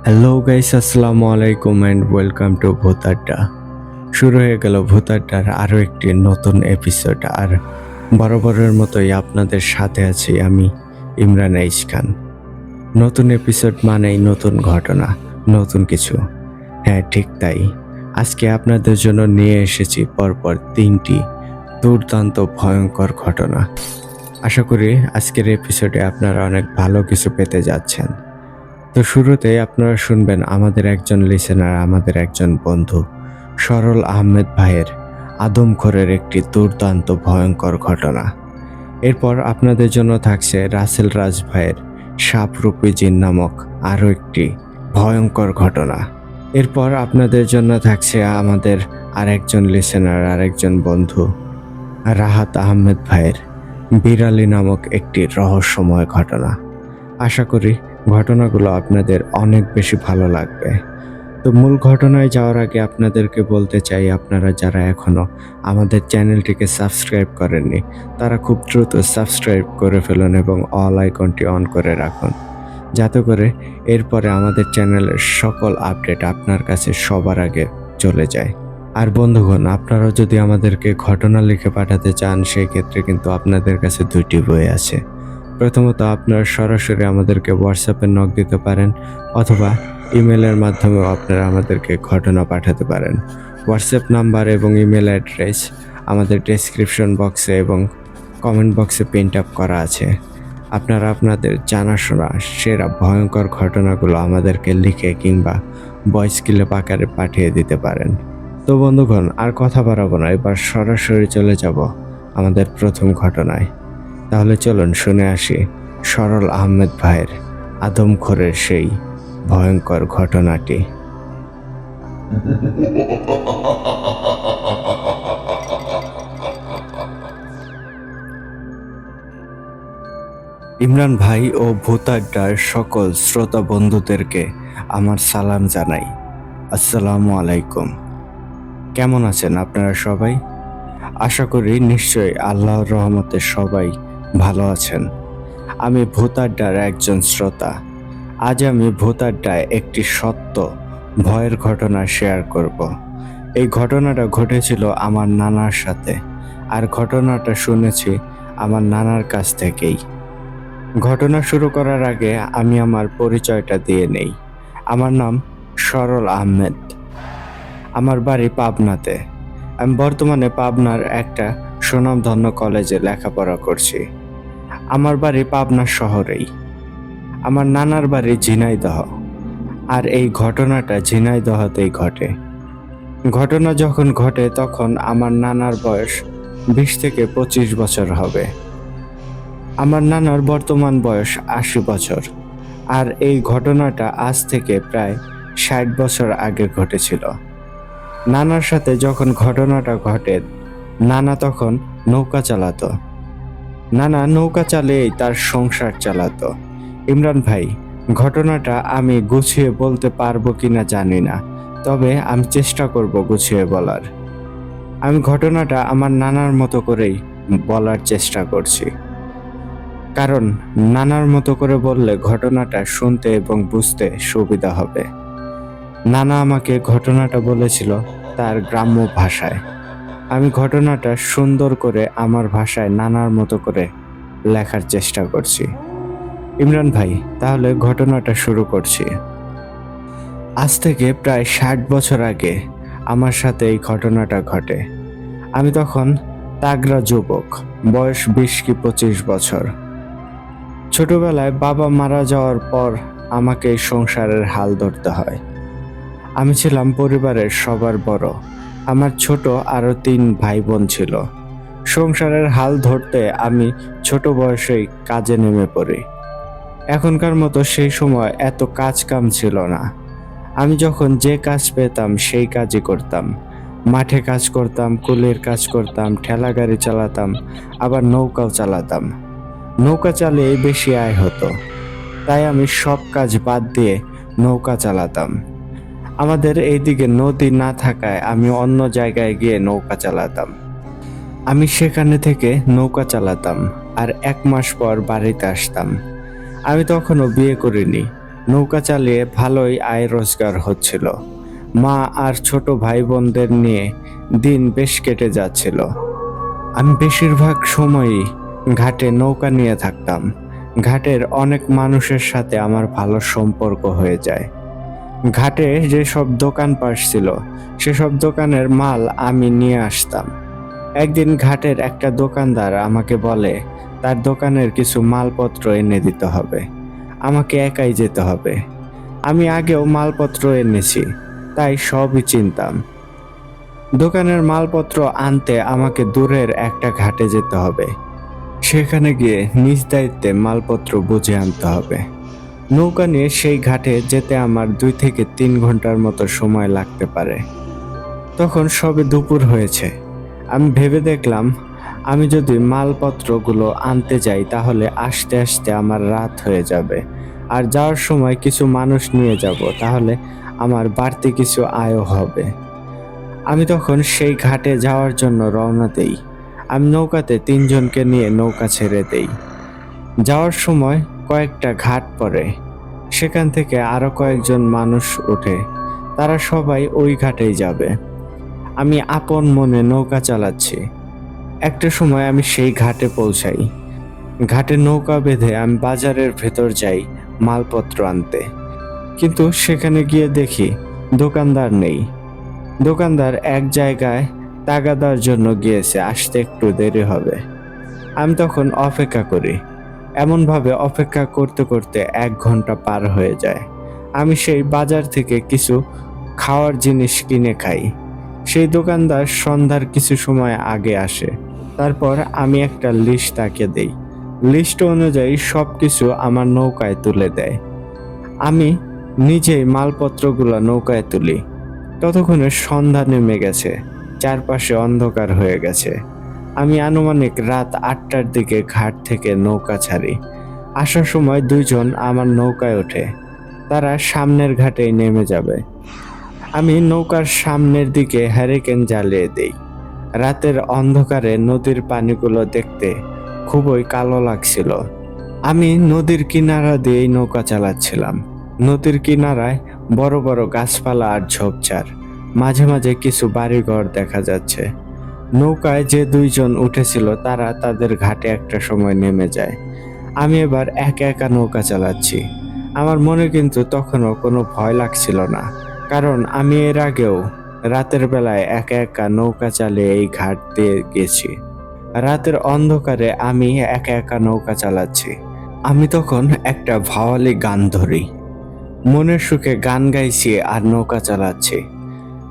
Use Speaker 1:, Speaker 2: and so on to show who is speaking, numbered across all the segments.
Speaker 1: Hello guys, আসসালামু আলাইকুম and welcome to ভূত আড্ডা। শুরু হয়ে গেল ভূত আড্ডার আরও একটি নতুন এপিসোড। আর বরাবরের মতোই আপনাদের সাথে আছি আমি, ইমরান এইচ খান। নতুন এপিসোড মানেই নতুন ঘটনা, নতুন কিছু। হ্যাঁ, ঠিক তাই। আজকে আপনাদের জন্য নিয়ে এসেছি পরপর 3টি দুর্দান্ত ভয়ঙ্কর ঘটনা। আশা করি আজকের এপিসোডে আপনারা অনেক ভালো কিছু পেতে যাচ্ছেন। তো শুরুতেই আপনারা শুনবেন আমাদের একজন লিসেনার, আমাদের একজন বন্ধু সরল আহমেদ ভাইয়ের আদমখোরের একটি দুর্দান্ত ভয়ঙ্কর ঘটনা। এরপর আপনাদের জন্য থাকছে রাসেল রাজ ভাইয়ের সাপরূপী জিন নামক আরও একটি ভয়ঙ্কর ঘটনা। এরপর আপনাদের জন্য থাকছে আমাদের আরেকজন লিসেনার, আরেকজন বন্ধু রাহাত আহমেদ ভাইয়ের বিড়ালি নামক একটি রহস্যময় ঘটনা। আশা করি ঘটনাগুলো আপনাদের অনেক বেশি ভালো লাগবে। তো মূল ঘটনায় যাওয়ার আগে আপনাদেরকে বলতে চাই, আপনারা যারা এখনও আমাদের চ্যানেলটিকে সাবস্ক্রাইব করেননি তারা খুব দ্রুত সাবস্ক্রাইব করে ফেলুন এবং অল আইকনটি অন করে রাখুন, যাতে করে এরপরে আমাদের চ্যানেলের সকল আপডেট আপনার কাছে সবার আগে চলে যায়। আর বন্ধুগণ, আপনারাও যদি আমাদেরকে ঘটনা লিখে পাঠাতে চান সেই ক্ষেত্রে কিন্তু আপনাদের কাছে 2টি বই আছে। প্রথমত আপনারা সরাসরি আমাদেরকে হোয়াটসঅ্যাপে নক দিতে পারেন, অথবা ইমেলের মাধ্যমেও আপনারা আমাদেরকে ঘটনা পাঠাতে পারেন। হোয়াটসঅ্যাপ নাম্বার এবং ইমেল অ্যাড্রেস আমাদের ডেসক্রিপশন বক্সে এবং কমেন্ট বক্সে প্রিন্ট আপ করা আছে। আপনারা আপনাদের জানাশোনা সেরা ভয়ঙ্কর ঘটনাগুলো আমাদেরকে লিখে কিংবা ভয়েস ক্লিপ আকারে পাঠিয়ে দিতে পারেন। তো বন্ধুগণ, আর কথা বাড়াবো না, এবার সরাসরি চলে যাব আমাদের প্রথম ঘটনায়। তাহলে চলুন শুনে আসি সরল আহমেদ ভাইয়ের আদমখোরের সেই ভয়ঙ্কর ঘটনাটি। ইমরান ভাই ও ভূত আড্ডার সকল শ্রোতা বন্ধুদেরকে আমার সালাম জানাই। আসসালামু আলাইকুম। কেমন আছেন আপনারা সবাই? আশা করি নিশ্চয়ই আল্লাহর রহমতে সবাই ভালো আছেন। আমি ভূত আড্ডার একজন শ্রোতা। আজ আমি ভূত আড্ডায় একটি সত্য ভয়ের ঘটনা শেয়ার করব। এই ঘটনাটা ঘটেছিল আমার নানার সাথে, আর ঘটনাটা শুনেছি আমার নানার কাছ থেকেই। ঘটনা শুরু করার আগে আমি আমার পরিচয়টা দিয়ে নেই। আমার নাম সরল আহমেদ। আমার বাড়ি পাবনাতে। আমি বর্তমানে পাবনার একটা সুনামধন্য কলেজে লেখাপড়া করছি। আমার বাড়ি পাবনা শহরেই। আমার নানার বাড়ি ঝিনাইদহ, আর এই ঘটনাটা ঝিনাইদহতেই ঘটে। ঘটনা যখন ঘটে তখন আমার নানার বয়স 20 থেকে 25 বছর হবে। আমার নানার বর্তমান বয়স 80 বছর, আর এই ঘটনাটা আজ থেকে প্রায় 60 বছর আগে ঘটেছিল। নানার সাথে যখন ঘটনাটা ঘটে, নানা তখন নৌকা চালাতো। নানা নৌকা চালিয়েই তার সংসার চালাতো। ইমরান ভাই, ঘটনাটা আমি গুছিয়ে বলতে পারবো কিনা জানি না, তবে আমি চেষ্টা করব গুছিয়ে বলার। আমি ঘটনাটা আমার নানার মতো করেই বলার চেষ্টা করছি, কারণ নানার মতো করে বললে ঘটনাটা শুনতে এবং বুঝতে সুবিধা হবে। নানা আমাকে ঘটনাটা বলেছিল তার গ্রাম্য ভাষায়। আমি ঘটনাটা সুন্দর করে আমার ভাষায় নানার মতো করে লেখার চেষ্টা করছি। ইমরান ভাই, তাহলে ঘটনাটা শুরু করছি। আজ থেকে প্রায় 60 বছর আগে আমার সাথে এই ঘটনাটা ঘটে। আমি তখন তাগড়া যুবক, বয়স 20 কি 25 বছর। ছোটবেলায় বাবা মারা যাওয়ার পর আমাকে এই সংসারের হাল ধরতে হয়। আমি ছিলাম পরিবারের সবার বড়। আমার ছোট আরো 3 ভাই বোন ছিল। সংসারের হাল ধরতে আমি ছোট বয়সেই কাজে নেমে পড়ি। এখনকার মতো সেই সময় এত কাজ কাম ছিল না। আমি যখন যে কাজ পেতাম সেই কাজই করতাম। মাঠে কাজ করতাম, কুলির কাজ করতাম, ঠেলা গাড়ি চালাতাম, আবার নৌকাও চালাতাম। নৌকা চালিয়ে বেশি আয় হতো, তাই আমি সব কাজ বাদ দিয়ে নৌকা চালাতাম। আমাদের এইদিকে নদী না থাকায় আমি অন্য জায়গায় গিয়ে নৌকা চালাতাম। আমি সেখানে থেকে নৌকা চালাতাম আর 1 মাস পর বাড়িতে আসতাম। আমি তখনও বিয়ে করিনি। নৌকা চালিয়ে ভালোই আয় রোজগার হচ্ছিল। মা আর ছোট ভাই বোনদের নিয়ে দিন বেশ কেটে যাচ্ছিল। আমি বেশিরভাগ সময়ই ঘাটে নৌকা নিয়ে থাকতাম। ঘাটের অনেক মানুষের সাথে আমার ভালো সম্পর্ক হয়ে যায়। ঘাটে যেসব দোকানপাট ছিল সেসব দোকানের মাল আমি নিয়ে আসতাম। একদিন ঘাটের একটা দোকানদার আমাকে বলে তার দোকানের কিছু মালপত্র এনে দিতে হবে, আমাকে একাই যেতে হবে। আমি আগেও মালপত্র এনেছি, তাই সবই চিনতাম। দোকানের মালপত্র আনতে আমাকে দূরের একটা ঘাটে যেতে হবে। সেখানে গিয়ে নিজ দায়িত্বে মালপত্র বুঝে আনতে হবে। নৌকা নিয়ে সেই ঘাটে যেতে আমার 2 থেকে 3 ঘন্টার মতো সময় লাগতে পারে। তখন সবে দুপুর হয়েছে। আমি ভেবে দেখলাম, আমি যদি মালপত্রগুলো আনতে যাই তাহলে আসতে আসতে আমার রাত হয়ে যাবে, আর যাওয়ার সময় কিছু মানুষ নিয়ে যাব, তাহলে আমার বাড়তি কিছু আয়ও হবে। আমি তখন সেই ঘাটে যাওয়ার জন্য রওনা দেই। আমি নৌকাতে 3জনকে নিয়ে নৌকা ছেড়ে দেই। যাওয়ার সময় কয়েকটা ঘাট পড়ে, সেখান থেকে আরো কয়েকজন মানুষ ওঠে। তারা সবাই ওই ঘাটেই যাবে। আমি আপন মনে নৌকা চালাচ্ছি। একটা সময় আমি সেই ঘাটে পৌঁছাই। ঘাটে নৌকা বেঁধে আমি বাজারের ভেতর যাই মালপত্র আনতে। কিন্তু সেখানে গিয়ে দেখি দোকানদার নেই। দোকানদার এক জায়গায় তাগাদার জন্য গিয়েছে, আসতে একটু দেরি হবে। আমি তখন অপেক্ষা করি। এমনভাবে অপেক্ষা করতে করতে 1 ঘন্টা পার হয়ে যায়। আমি সেই বাজার থেকে কিছু খাওয়ার জিনিস কিনে খাই। সেই দোকানদার সন্ধ্যার কিছু সময় আগে আসে। তারপর আমি একটা লিস্ট তাকে দেই। লিস্ট অনুযায়ী সবকিছু আমার নৌকায় তুলে দেয়। আমি নিজেই মালপত্রগুলো নৌকায় তুলি। ততক্ষণে সন্ধ্যা নেমে গেছে, চারপাশে অন্ধকার হয়ে গেছে। আমি আনুমানিক রাত 8টার দিকে ঘাট থেকে নৌকা ছাড়ি। আসার সময় 2জন আমার নৌকায় ওঠে। তারা সামনের ঘাটেই নেমে যাবে। আমি নৌকার সামনের দিকে হ্যারিকেন জ্বালিয়ে দেই। রাতের অন্ধকারে নদীর পানিগুলো দেখতে খুবই কালো লাগছিল। আমি নদীর কিনারা দিয়েই নৌকা চালাচ্ছিলাম। নদীর কিনারায় বড় বড় গাছপালা আর ঝোপঝাড়, মাঝে মাঝে কিছু বাড়িঘর দেখা যাচ্ছে। নৌকায় যে 2জন উঠেছিল তারা তাদের ঘাটে একটা সময় নেমে যায়। আমি এবার একা একা নৌকা চালাচ্ছি। আমার মনে কিন্তু তখনও কোনো ভয় লাগছিল না, কারণ আমি এর আগেও রাতের বেলায় একা একা নৌকা চালিয়ে এই ঘাট দিয়ে গেছি। রাতের অন্ধকারে আমি একা একা নৌকা চালাচ্ছি। আমি তখন একটা ভাওয়ালি গান ধরি, মনের সুখে গান গাইছি আর নৌকা চালাচ্ছি।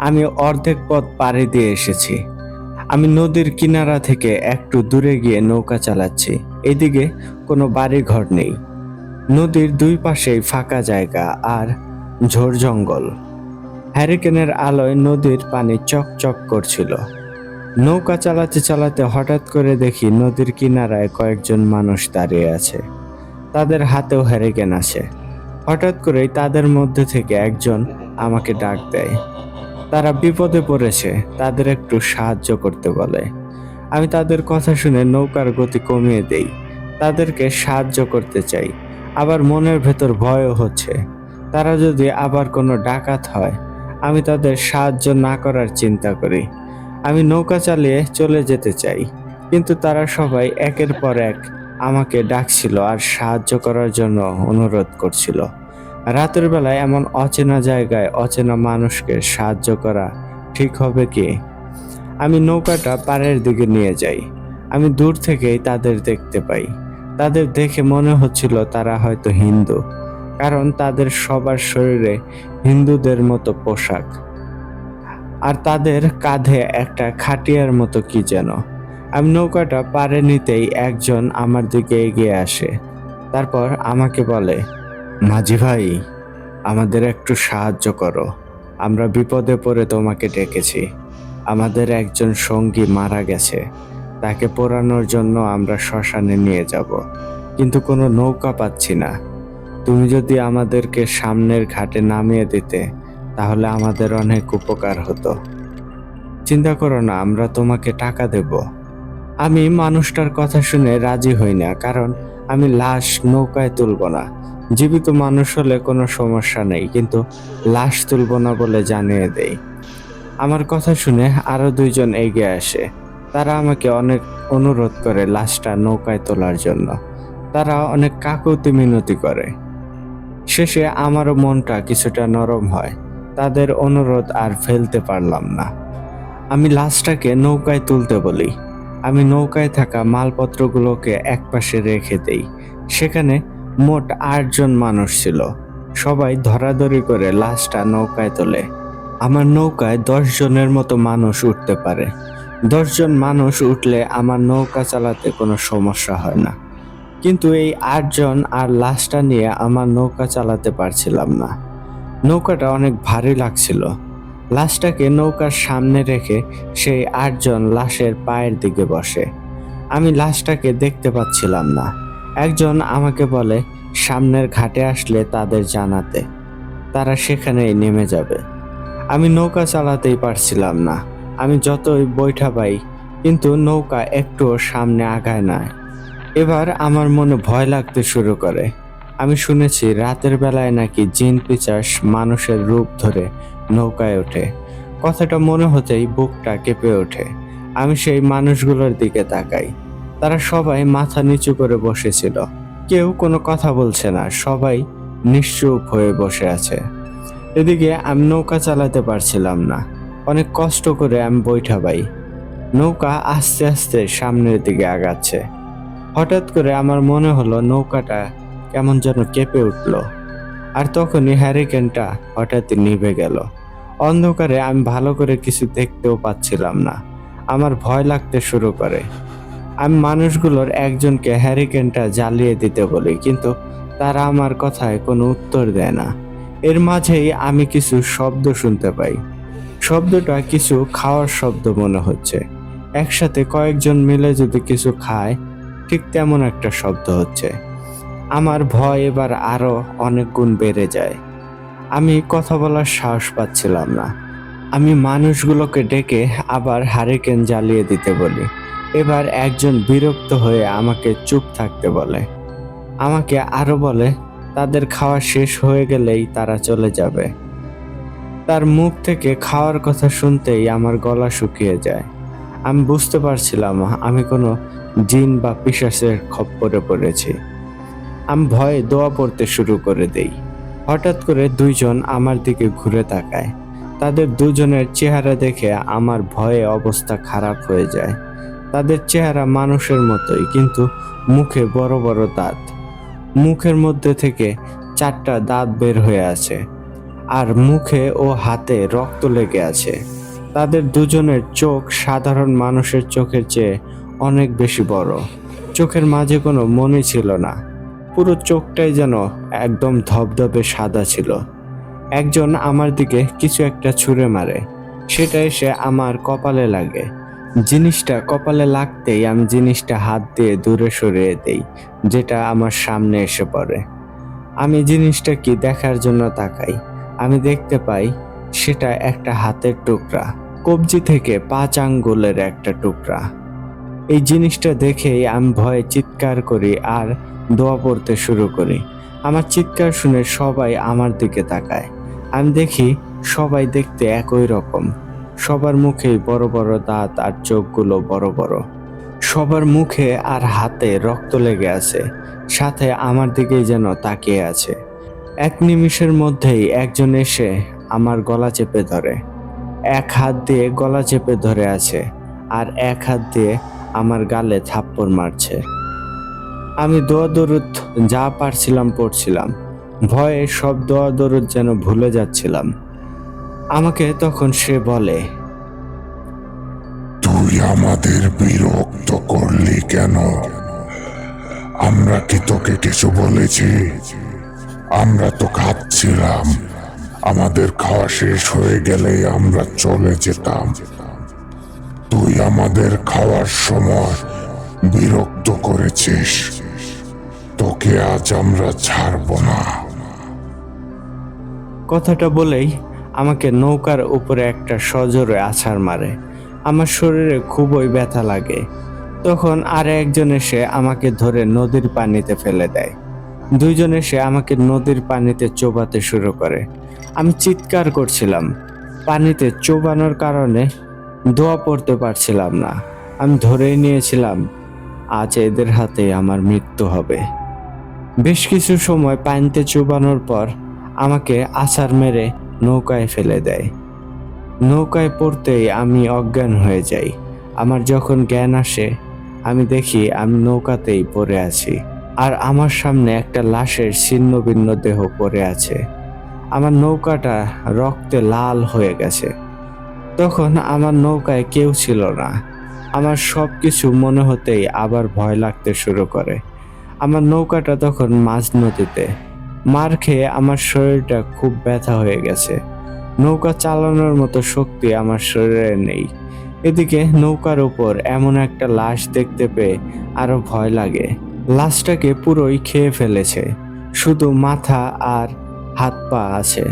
Speaker 1: আমি অর্ধেক পথ পাড়ি দিয়ে এসেছি। আমি নদীর কিনারা থেকে একটু দূরে গিয়ে নৌকা চালাচ্ছি। এদিকে কোনো বাড়ি ঘর নেই। নদীর 2 পাশেই ফাঁকা জায়গা আর ঝোড় জঙ্গল। হ্যারিকেনের আলোয় নদীর পানি চকচক করছিল। নৌকা চালাতে চালাতে হঠাৎ করে দেখি নদীর কিনারায় কয়েকজন মানুষ দাঁড়িয়ে আছে। তাদের হাতেও হ্যারিকেন আছে। হঠাৎ করেই তাদের মধ্যে থেকে একজন আমাকে ডাক দেয়। তারা বিপদে পড়েছে, তাদের একটু সাহায্য করতে বলে। আমি তাদের কথা শুনে নৌকার গতি কমিয়ে দেই। তাদেরকে সাহায্য করতে চাই, আবার মনের ভেতর ভয়ও হচ্ছে। তারা যদি আবার কোনো ডাকাত হয়, আমি তাদের সাহায্য না করার চিন্তা করি। আমি নৌকা চালিয়ে চলে যেতে চাই, কিন্তু তারা সবাই একের পর এক আমাকে ডাকছিল আর সাহায্য করার জন্য অনুরোধ করছিল। রাতের বেলায় এমন অচেনা জায়গায় অচেনা মানুষকে সাহায্য করা ঠিক হবে কি? আমি নৌকাটা পাড়ের দিকে নিয়ে যাই। আমি দূর থেকেই তাদের দেখতে পাই। তাদের দেখে মনে হচ্ছিল তারা হয়তো হিন্দু, কারণ তাদের সবার শরীরে হিন্দুদের মতো পোশাক, আর তাদের কাঁধে একটা খাটিয়ার মতো কি যেন। আমি নৌকাটা পাড়ে নিতেই একজন আমার দিকে এগিয়ে আসে। তারপর আমাকে বলে, মাঝি ভাই, আমাদের একটু সাহায্য করো। আমরা বিপদে পড়ে তোমাকে ডেকেছি। আমাদের একজন সঙ্গী মারা গেছে। তাকে পোড়ানোর জন্য আমরা শ্মশানে নিয়ে যাব, কিন্তু কোনো নৌকা পাচ্ছি না। তুমি যদি আমাদেরকে সামনের ঘাটে নামিয়ে দিতে তাহলে আমাদের অনেক উপকার হতো। চিন্তা করো না, আমরা তোমাকে টাকা দেব। আমি মানুষটার কথা শুনে রাজি হই না, কারণ আমি লাশ নৌকায় তুলব না। জীবিত মানুষ হলে কোনো সমস্যা নেই, কিন্তু লাশ তুলব না বলে জানিয়ে দেই। আমার কথা শুনে আরো দুইজন এগিয়ে আসে। তারা আমাকে অনেক অনুরোধ করে লাশটা নৌকায় তোলার জন্য। তারা অনেক কাকুতি মিনতি করে। শেষে আমারও মনটা কিছুটা নরম হয়। তাদের অনুরোধ আর ফেলতে পারলাম না। আমি লাশটাকে নৌকায় তুলতে বলি। আমি নৌকায় থাকা মালপত্রগুলোকে একপাশে রেখে দেই। সেখানে মোট ৮ জন মানুষ ছিল। সবাই ধরাধরি করে লাশটা নৌকায় তোলে। আমার নৌকায় ১০ জনের মতো মানুষ উঠতে পারে। ১০ জন মানুষ উঠলে আমার নৌকা চালাতে কোনো সমস্যা হয় না। কিন্তু এই ৮ জন আর লাশটা নিয়ে আমার নৌকা চালাতে পারছিলাম না। নৌকাটা অনেক ভারী লাগছিল। লাশটাকে নৌকার সামনে রেখে সেই ৮ জন লাশের পায়ের দিকে বসে। আমি লাশটাকে দেখতে পাচ্ছিলাম না। একজন আমাকে বলে সামনের ঘাটে আসলে তাদের জানাতে, তারা সেখানেই নেমে যাবে। আমি নৌকা চালাতেই পারছিলাম না। আমি যতই বৈঠা পাই, কিন্তু নৌকা একটুও সামনে আগায় না। এবার আমার মনে ভয় লাগতে শুরু করে। আমি শুনেছি রাতের বেলায় নাকি জিন পিশাচ মানুষের রূপ ধরে নৌকায় ওঠে। কথাটা মনে হতেই বুকটা কেঁপে ওঠে। আমি সেই মানুষগুলোর দিকে তাকাই। তারা সবাই মাথা নিচু করে বসেছিল। কেউ কোনো কথা বলছে না, সবাই নিশ্চুপ হয়ে বসে আছে। এদিকে আমি নৌকা চালাতে পারছিলাম না। অনেক কষ্ট করে আমি বৈঠা পাই। নৌকা আস্তে আস্তে সামনের দিকে আগাচ্ছে। হঠাৎ করে আমার মনে হলো নৌকাটা কেমন যেন কেঁপে উঠল। আর তখনই হ্যারিকেনটা হঠাৎই নিভে গেল। অন্ধকারে আমি ভালো করে কিছু দেখতেও পাচ্ছিলাম না। আমার ভয় লাগতে শুরু করে। আমি মানুষগুলোর একজনকে হ্যারিকেনটা জ্বালিয়ে দিতে বলি, কিন্তু তারা আমার কথায় কোনো উত্তর দেয় না। এর মাঝেই আমি কিছু শব্দ শুনতে পাই। শব্দটা কিছু খাওয়ার শব্দ মনে হচ্ছে। একসাথে কয়েকজন মিলে যদি কিছু খায়, ঠিক তেমন একটা শব্দ হচ্ছে। আমার ভয় এবার আরো অনেক গুণ বেড়ে যায়। আমি কথা বলার সাহস পাচ্ছিলাম না। আমি মানুষগুলোকে ডেকে আবার হারিকেন জ্বালিয়ে দিতে বলি। এবার একজন বিরক্ত হয়ে আমাকে চুপ থাকতে বলে। আমাকে আরো বলে তাদের খাওয়া শেষ হয়ে গেলেই তারা চলে যাবে। তার মুখ থেকে খাওয়ার কথা শুনতেই আমার গলা শুকিয়ে যায়। আমি বুঝতে পারছিলাম আমি কোনো জিন বা পিশাচের খপ্পরে পড়েছি। আমি ভয়ে দোয়া পড়তে শুরু করে দেই। হঠাৎ করে দুইজন আমার দিকে ঘুরে তাকায়। তাদের দুজনের চেহারা দেখে আমার ভয়ে অবস্থা খারাপ হয়ে যায়। তাদের চেহারা মানুষের মতোই, কিন্তু মুখে বড় বড় দাঁত। মুখের মধ্যে থেকে 4টা দাঁত বের হয়ে আছে, আর মুখে ও হাতে রক্ত লেগে আছে। তাদের দুজনের চোখ সাধারণ মানুষের চোখের চেয়ে অনেক বেশি বড়। চোখের মাঝে কোনো মনি ছিল না। পুরো চোখটাই যেন একদম ধবধবে সাদা ছিল। একজন আমার দিকে কিছু একটা ছুঁড়ে মারে। সেটা এসে আমার কপালে লাগে। জিনিসটা কপালে লাগতেই আমি জিনিসটা হাত দিয়ে দূরে সরিয়ে দেই, যেটা আমার সামনে এসে পড়ে। আমি জিনিসটা কি দেখার জন্য তাকাই। আমি দেখতে পাই সেটা একটা হাতের টুকরা, কবজি থেকে 5 আঙ্গুলের একটা টুকরা। এই জিনিসটা দেখেই আমি ভয়ে চিৎকার করি আর দোয়া পড়তে শুরু করি। আমার চিৎকার শুনে সবাই আমার দিকে তাকায়। আমি দেখি সবাই দেখতে একই রকম। সবার মুখেই বড় বড় দাঁত আর চোখগুলো বড় বড়। সবার মুখে আর হাতে রক্ত লেগে আছে, সাথে আমার দিকেই যেন তাকিয়ে আছে। এক নিমিষের মধ্যেই একজন এসে আমার গলা চেপে ধরে। এক হাত দিয়ে গলা চেপে ধরে আছে, আর এক হাত দিয়ে আমার গালে থাপ্পড় মারছে। আমি দোয়া দরুদ যা পারছিলাম পড়ছিলাম। ভয়ে সব দোয়া দরুদ যেন ভুলে যাচ্ছিলাম। আমাকে তখন সে বলে,
Speaker 2: তুই আমাদের বিরক্ত করলি কেন? আমরা কি তোকে কিছু বলেছি? আমরা তো খাচ্ছিলাম। আমাদের খাওয়া শেষ হয়ে গেলেই আমরা চলে যেতাম। তুই আমাদের খাওয়ার সময় বিরক্ত করেছিস। তোকে আজ আমরা ছাড়ব না।
Speaker 1: কথাটা বলেই আমাকে নৌকার উপরে একটা সজোরে আছাড় মারে। আমার শরীরে খুবই ব্যথা লাগে। তখন আর একজন এসে আমাকে ধরে নদীর পানিতে ফেলে দেয়। দুইজন এসে আমাকে নদীর পানিতে চোবাতে শুরু করে। আমি চিৎকার করছিলাম। পানিতে চোবানোর কারণে দোয়া পড়তে পারছিলাম না। আমি ধরেই নিয়েছিলাম আজ এদের হাতে আমার মৃত্যু হবে। বেশ কিছু সময় পানিতে চুবানোর পর আমাকে আছাড় মেরে নৌকায় ফেলে দেয়। নৌকায় পড়তেই আমি অজ্ঞান হয়ে যাই। আমার যখন জ্ঞান আসে আমি দেখি আমি নৌকাতেই পড়ে আছি, আর আমার সামনে একটা লাশের ছিন্ন ভিন্ন দেহ পড়ে আছে। আমার নৌকাটা রক্তে লাল হয়ে গেছে। তখন আমার নৌকায় কেউ ছিল না। আমার সব কিছু মনে হতেই আবার ভয় লাগতে শুরু করে। আমার নৌকাটা তখন মাঝ নদীতে। মার খেয়ে আমার শরীরটা খুব ব্যথা হয়ে গেছে। নৌকা চালানোর মতো শক্তি আমার শরীরে নেই। এদিকে নৌকার উপর এমন একটা লাশ দেখতে পেয়ে আরো ভয় লাগে। লাশটাকে পুরোই খেয়ে ফেলেছে, শুধু মাথা আর হাত পা আছে,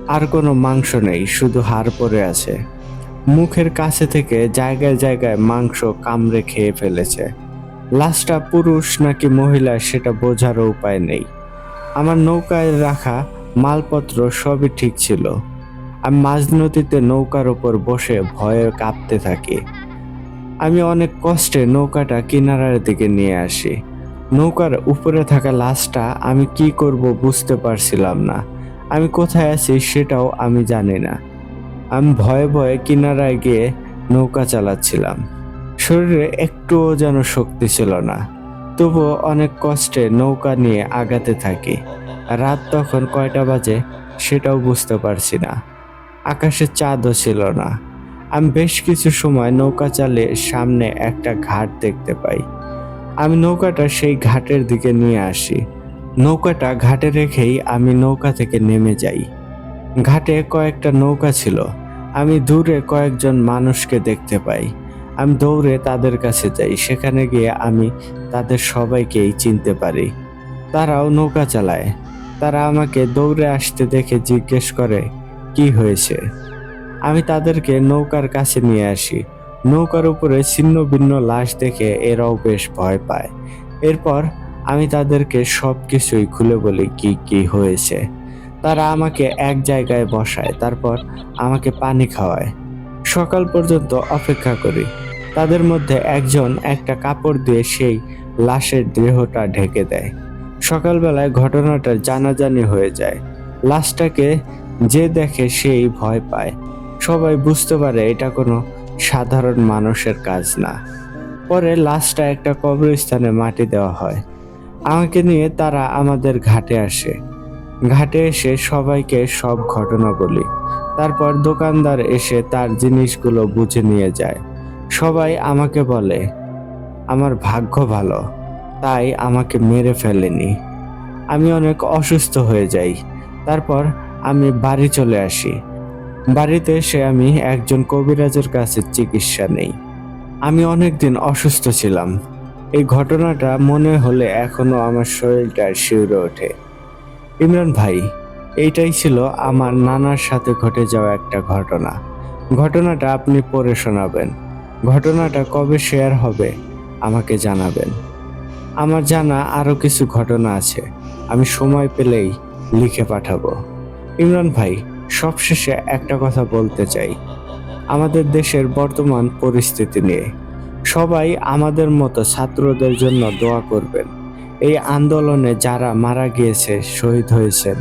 Speaker 1: আর কোনো মাংস নেই, শুধু হাড় পড়ে আছে। মুখের কাছে থেকে জায়গায় জায়গায় মাংস কামড়ে খেয়ে ফেলেছে। লাশটা পুরুষ নাকি মহিলা সেটা বোঝারও উপায় নেই। আমার নৌকায় রাখা মালপত্র সবই ঠিক ছিল। আমি মাঝ নদীতে নৌকার উপর বসে ভয়ে কাঁপতে থাকি। আমি অনেক কষ্টে নৌকাটা কিনারার দিকে নিয়ে আসি। নৌকার উপরে থাকা লাশটা আমি কি করব বুঝতে পারছিলাম না। আমি কোথায় আছি সেটাও আমি জানি না। আমি ভয়ে ভয়ে কিনারায় গিয়ে নৌকা চালাচ্ছিলাম। শরীরে একটুও যেন শক্তি ছিল না, তবুও অনেক কষ্টে নৌকা নিয়ে আগাতে থাকি। রাত তখন কয়টা বাজে সেটাও বুঝতে পারছি না। আকাশে চাঁদও ছিল না। আমি বেশ কিছু সময় নৌকা চালিয়ে সামনে একটা ঘাট দেখতে পাই। আমি নৌকাটা সেই ঘাটের দিকে নিয়ে আসি। নৌকাটা ঘাটে রেখেই আমি নৌকা থেকে নেমে যাই। ঘাটে কয়েকটা নৌকা ছিল। আমি দূরে কয়েকজন মানুষকে দেখতে পাই। আমি দৌড়ে তাদের কাছে যাই। সেখানে গিয়ে আমি তাদের সবাইকেই চিনতে পারি। তারাও নৌকা চালায়। তারা আমাকে দৌড়ে আসতে দেখে জিজ্ঞেস করে কি হয়েছে। আমি তাদেরকে নৌকার কাছে নিয়ে আসি। নৌকার উপরে ছিন্ন ভিন্ন লাশ দেখে এরাও বেশ ভয় পায়। এরপর আমি তাদেরকে সব কিছুই খুলে বলি কি কি হয়েছে। তারা আমাকে এক জায়গায় বসায়, তারপর আমাকে পানি খাওয়ায়। সকাল পর্যন্ত অপেক্ষা করি। তাদের মধ্যে একজন একটা কাপড় দিয়ে সেই লাশের দেহটা ঢেকে দেয়। সকালবেলায় ঘটনাটা জানাজানি হয়ে যায়। লাশটাকে যে দেখে সেই ভয় পায়। সবাই বুঝতে পারে এটা কোনো সাধারণ মানুষের কাজ না। পরে লাশটা একটা কবরস্থানে মাটি দেওয়া হয়। আমাকে নিয়ে তারা আমাদের ঘাটে আসে। ঘাটে এসে সবাইকে সব ঘটনা বলি। তারপর দোকানদার এসে তার জিনিসগুলো বুঝে নিয়ে যায়। সবাই আমাকে বলে আমার ভাগ্য ভালো, তাই আমাকে মেরে ফেলেনি। আমি অনেক অসুস্থ হয়ে যাই। তারপর আমি বাড়ি চলে আসি। বাড়িতে এসে আমি একজন কবিরাজের কাছে চিকিৎসা নেই। আমি অনেকদিন অসুস্থ ছিলাম। এই ঘটনাটা মনে হলে এখনো আমার শরীরটা শিউরে ওঠে। ইমরান ভাই, এইটাই ছিল আমার নানার সাথে ঘটে যাওয়া একটা ঘটনা। ঘটনাটা আপনি পড়ে শোনাবেন। ঘটনাটা কবে শেয়ার হবে আমাকে জানাবেন। আমার জানা আরো কিছু ঘটনা আছে, আমি সময় পেলেই লিখে পাঠাবো। ইমরান ভাই, সবশেষে একটা কথা বলতে চাই আমাদের দেশের বর্তমান পরিস্থিতি নিয়ে। সবাই আমাদের মতো ছাত্রদের জন্য দোয়া করবেন। এই আন্দোলনে যারা মারা গিয়েছে, শহীদ হয়েছেন,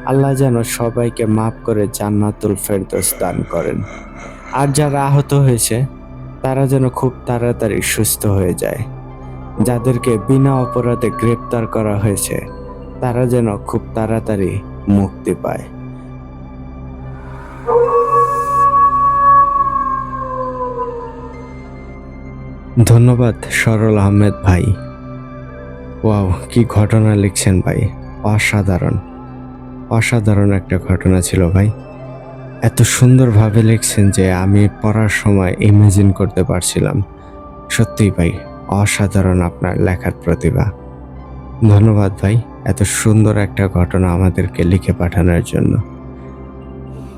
Speaker 1: আল্লাহ যেন সবাইকে মাফ করে জান্নাতুল ফেরদৌস দান করেন। আর যারা আহত হয়েছে তারা যেন খুব তাড়াতাড়ি সুস্থ হয়ে যায়। যাদেরকে বিনা অপরাধে গ্রেপ্তার করা হয়েছে তারা যেন খুব তাড়াতাড়ি মুক্তি পায়। ধন্যবাদ সরল আহমেদ ভাই। ওয়াও, কি ঘটনা লিখছেন ভাই। অসাধারণ অসাধারণ একটা ঘটনা ছিল ভাই। এত সুন্দরভাবে লিখছেন যে আমি পড়ার সময় ইমাজিন করতে পারছিলাম। সত্যিই ভাই, অসাধারণ আপনার লেখার প্রতিভা। ধন্যবাদ ভাই এত সুন্দর একটা ঘটনা আমাদেরকে লিখে পাঠানোর জন্য।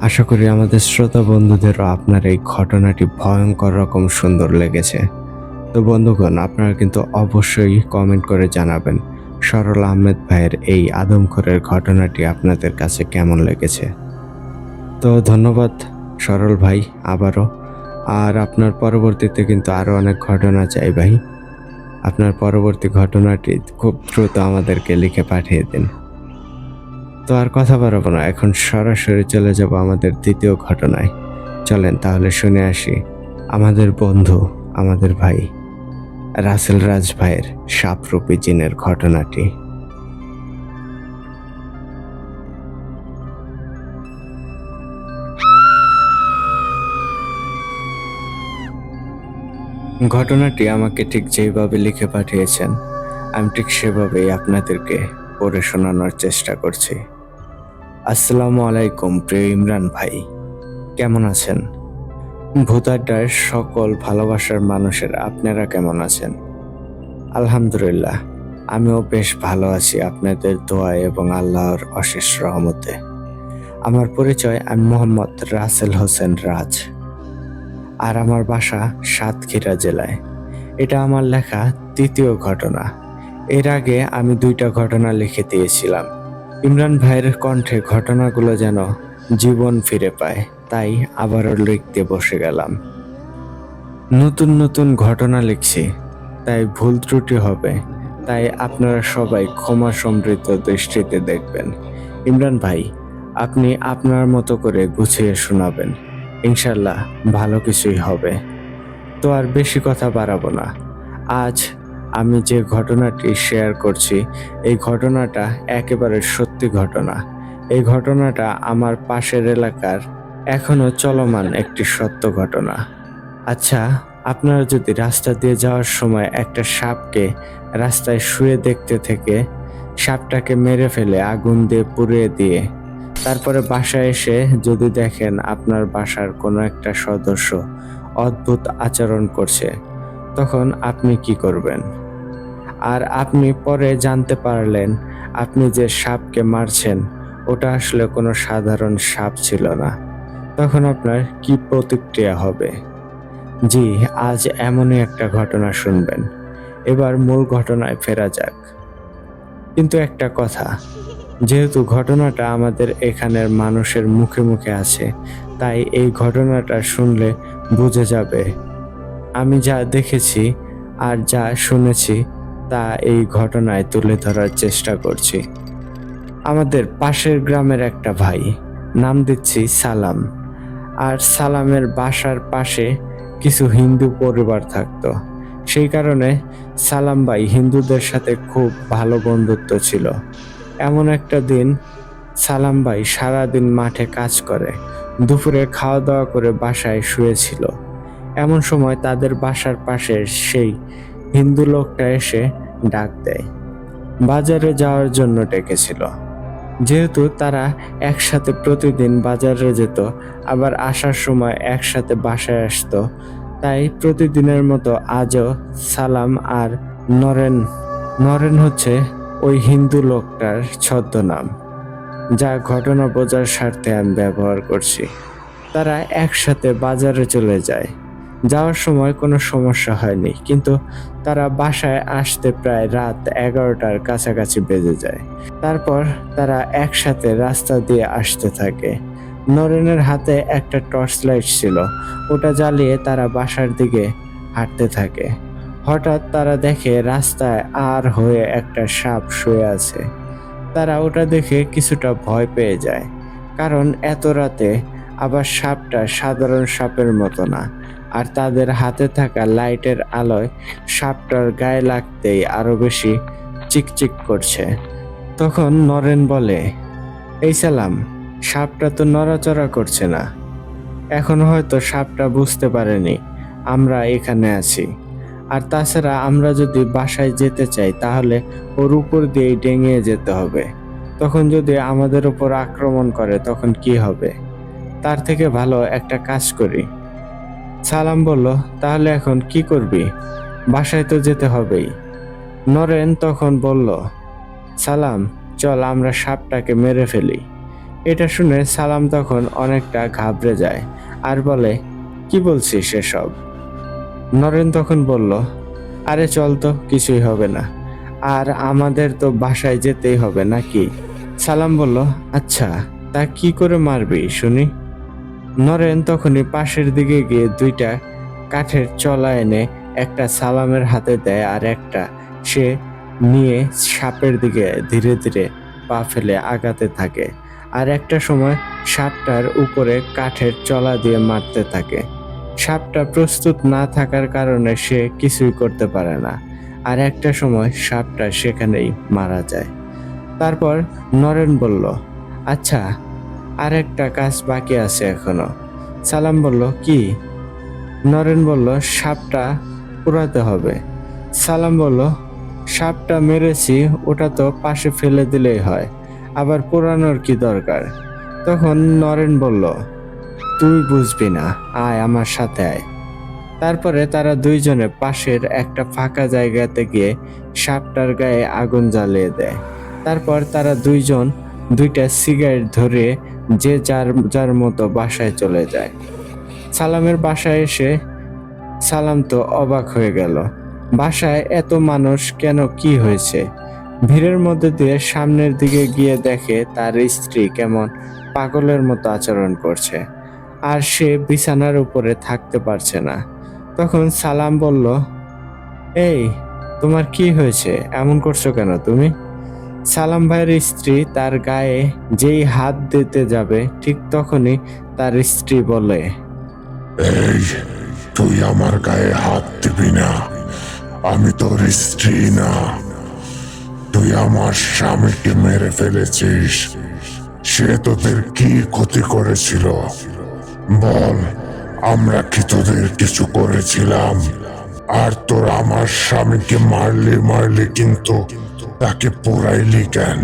Speaker 1: আশা করি আমাদের শ্রোতা বন্ধুদেরও আপনার এই ঘটনাটি ভয়ঙ্কর রকম সুন্দর লেগেছে। তো বন্ধুগণ, আপনারা কিন্তু অবশ্যই কমেন্ট করে জানাবেন সরল আহমেদ ভাইয়ের এই আদমখোরের ঘটনাটি আপনাদের কাছে কেমন লেগেছে। তো ধন্যবাদ সরল ভাই আবারও। আর আপনার পরবর্তীতে কিন্তু আরও অনেক ঘটনা চাই ভাই। আপনার পরবর্তী ঘটনাটি খুব দ্রুত আমাদেরকে লিখে পাঠিয়ে দিন। তো আর কথা বাড়াবো না, এখন সরাসরি চলে যাব আমাদের দ্বিতীয় ঘটনায়। চলেন তাহলে শুনে আসি আমাদের বন্ধু, আমাদের ভাই রাসেল রাজ ভাইয়ের সাপরূপী জিনের ঘটনাটি। ঘটনাটি আমাকে ঠিক যেভাবে লিখে পাঠিয়েছেন আমি ঠিক সেভাবেই আপনাদেরকে পড়ে শোনানোর চেষ্টা করছি। আসসালামু আলাইকুম প্রিয় ইমরান ভাই, কেমন আছেন? ভূতাড্ডার সকল ভালোবাসার মানুষের আপনারা কেমন আছেন? আলহামদুলিল্লাহ, আমিও বেশ ভালো আছি আপনাদের দোয়া এবং আল্লাহর অশেষ রহমতে। আমার পরিচয়, আমি মোহাম্মদ রাসেল হোসেন রাজ, আর আমার বাসা সাতক্ষীরা জেলায়। এটা আমার লেখা তৃতীয় ঘটনা। এর আগে আমি 2টা ঘটনা লিখে দিয়েছিলাম। ইমরান ভাইয়ের কণ্ঠে ঘটনাগুলো যেন জীবন ফিরে পায়, তাই আবারও লিখতে বসে গেলাম। নতুন নতুন ঘটনা লিখছি, তাই ভুল ত্রুটি হবে, তাই আপনারা সবাই ক্ষমা সমৃদ্ধ দৃষ্টিতে দেখবেন। ইমরান ভাই, আপনি আপনার মতো করে গুছিয়ে শোনাবেন, ইনশাল্লাহ ভালো কিছুই হবে। তো আর বেশি কথা বাড়াবো না। আজ আমি যে ঘটনাটি শেয়ার করছি, এই ঘটনাটা একেবারে সত্যি ঘটনা। এই ঘটনাটা আমার পাশের এলাকার এখনো চলমান একটি সত্য ঘটনা। আচ্ছা, আপনারা যদি রাস্তা দিয়ে যাওয়ার সময় একটা সাপকে রাস্তায় শুয়ে দেখতে থেকে সাপটাকে মেরে ফেলে আগুন দিয়ে পুড়িয়ে দিয়ে তারপরে বাসায় এসে যদি দেখেন আপনার বাসার কোনো একটা সদস্য অদ্ভুত আচরণ করছে, তখন আপনি কি করবেন? আর আপনি পরে জানতে পারলেন আপনি যে সাপকে মারছেন ওটা আসলে কোনো সাধারণ সাপ ছিল না, তখন আপনার কি প্রতিক্রিয়া হবে? জি, আজ এমনই একটা ঘটনা শুনবেন। এবার মূল ঘটনায় ফেরা যাক। কিন্তু একটা কথা, যেহেতু ঘটনাটা আমাদের এখানের মানুষের মুখে মুখে আছে, তাই এই ঘটনাটা শুনলে বুঝে যাবে আমি যা দেখেছি আর যা শুনেছি তা এই ঘটনায় তুলে ধরার চেষ্টা করছি। আমাদের পাশের গ্রামের একটা ভাই, নাম দিচ্ছি সালাম, আর সালামের বাসার পাশে কিছু হিন্দু পরিবার থাকতো। সেই কারণে সালাম ভাই হিন্দুদের সাথে খুব ভালো বন্ধুত্ব ছিল। এমন একটা দিন সালাম ভাই সারাদিন মাঠে কাজ করে দুপুরে খাওয়া দাওয়া করে বাসায় শুয়েছিল। এমন সময় তাদের বাসার পাশে সেই হিন্দু লোকটা এসে ডাক দেয়, বাজারে যাওয়ার জন্য ডেকেছিল। যেহেতু তারা একসাথে প্রতিদিন বাজারে যেত, আবার আসার সময় একসাথে বাসায় আসতো, তাই প্রতিদিনের মতো আজও সালাম আর নরেন, নরেন হচ্ছে ওই হিন্দু লোকটার ছদ্মনাম, যা ঘটনা বোঝার স্বার্থে আমি ব্যবহার করছি। তারা একসাথে বাজারে চলে যায়। যাওয়ার সময় কোনো সমস্যা হয়নি, কিন্তু তারা বাসায় আসতে প্রায় রাত 11টার কাছাকাছি বেজে যায়। তারপর তারা একসাথে রাস্তা দিয়ে আসতে থাকে। নরেনের হাতে একটা টর্চ লাইট ছিল, ওটা জ্বালিয়ে তারা বাসার দিকে হাঁটতে থাকে। হঠাৎ তারা দেখে রাস্তায় আর হয়ে একটা সাপ শুয়ে আছে। তারা ওটা দেখে কিছুটা ভয় পেয়ে যায়, কারণ এত রাতে আবার সাপটা সাধারণ সাপের মতো না, আর তাদের হাতে থাকা লাইটের আলোয় সাপটার গায়ে লাগতেই আরো বেশি চিকচিক করছে। তখন নরেন বলে, এই সালাম, সাপটা তো নড়াচড়া করছে না, এখন হয়তো সাপটা বুঝতে পারেনি আমরা এখানে আছি। আর তাছাড়া আমরা যদি বাসায় যেতে চাই তাহলে ওর উপর দিয়েই ডেঙিয়ে যেতে হবে। তখন যদি আমাদের উপর আক্রমণ করে তখন কি হবে? তার থেকে ভালো একটা কাজ করি। সালাম বলল, তাহলে এখন কি করবি? বাসায় তো যেতে হবেই। নরেন তখন বলল, সালাম, চল আমরা সাপটাকে মেরে ফেলি। এটা শুনে সালাম তখন অনেকটা ঘাবড়ে যায় আর বলে, কি বলছিস এসব? নরেন তখন বলল, আরে চল তো, কিছুই হবে না। আর আমাদের তো বাসায় যেতেই হবে নাকি? সালাম বলল, আচ্ছা তা কি করে মারবি শুনি? নরেন তখনই পাশের দিকে গিয়ে দুইটা কাঠের চলা এনে একটা সালামের হাতে দেয়, আর একটা সে নিয়ে সাপের দিকে ধীরে ধীরে পা ফেলে আগাতে থাকে। আর একটা সময় সাপটার উপরে কাঠের চলা দিয়ে মারতে থাকে। সাপটা প্রস্তুত না থাকার কারণে সে কিছুই করতে পারে না। আর একটা সময় সাপটা সেখানেই মারা যায়। তারপর নরেন বলল, আচ্ছা আর একটা কাজ বাকি আছে এখনো। সালাম বলল, কি? নরেন বলল, সাপটা পোড়াতে হবে। সালাম বলল, সাপটা মেরেছি, ওটা তো পাশে ফেলে দিলেই হয়, আবার পোড়ানোর কি দরকার? তখন নরেন বলল, তুই বুঝবি না, আয় আমার সাথে আয়। তারপরে তারা দুইজনে পাশের একটা ফাঁকা জায়গাতে গিয়ে সাপটার গায়ে আগুন জ্বালিয়ে দেয়। তারপর তারা দুইজন দুইটা সিগারেট ধরে যে যার যার মতো বাসায় চলে যায়। সালামের বাসায় এসে সালাম তো অবাক হয়ে গেল। বাসায় এত মানুষ কেন, কি হয়েছে? ভিড়ের মধ্যে দিয়ে সামনের দিকে গিয়ে দেখে তার স্ত্রী কেমন পাগলের মতো আচরণ করছে, আর সে বিছানার উপরে থাকতে পারছে না। তখন সালাম বলল, এই তোমার কি হয়েছে, এমন করছো কেন তুমি? সালাম ভাইয়ের স্ত্রী তার গায়ে যেই হাত দিতে যাবে ঠিক তখনই তার স্ত্রী বলে,
Speaker 2: এই, তুই আমার গায়ে হাত দিবি না। আমি তোর স্ত্রী না। তুই আমার স্বামীকে মেরে ফেলেছিস। সে তোদের কি ক্ষতি করেছিল? বল, আমরা কি তোদের কিছু করেছিলাম? আর তোর আমার স্বামীকে মারলি কিন্তু তাকে পোড়াইলি কেন?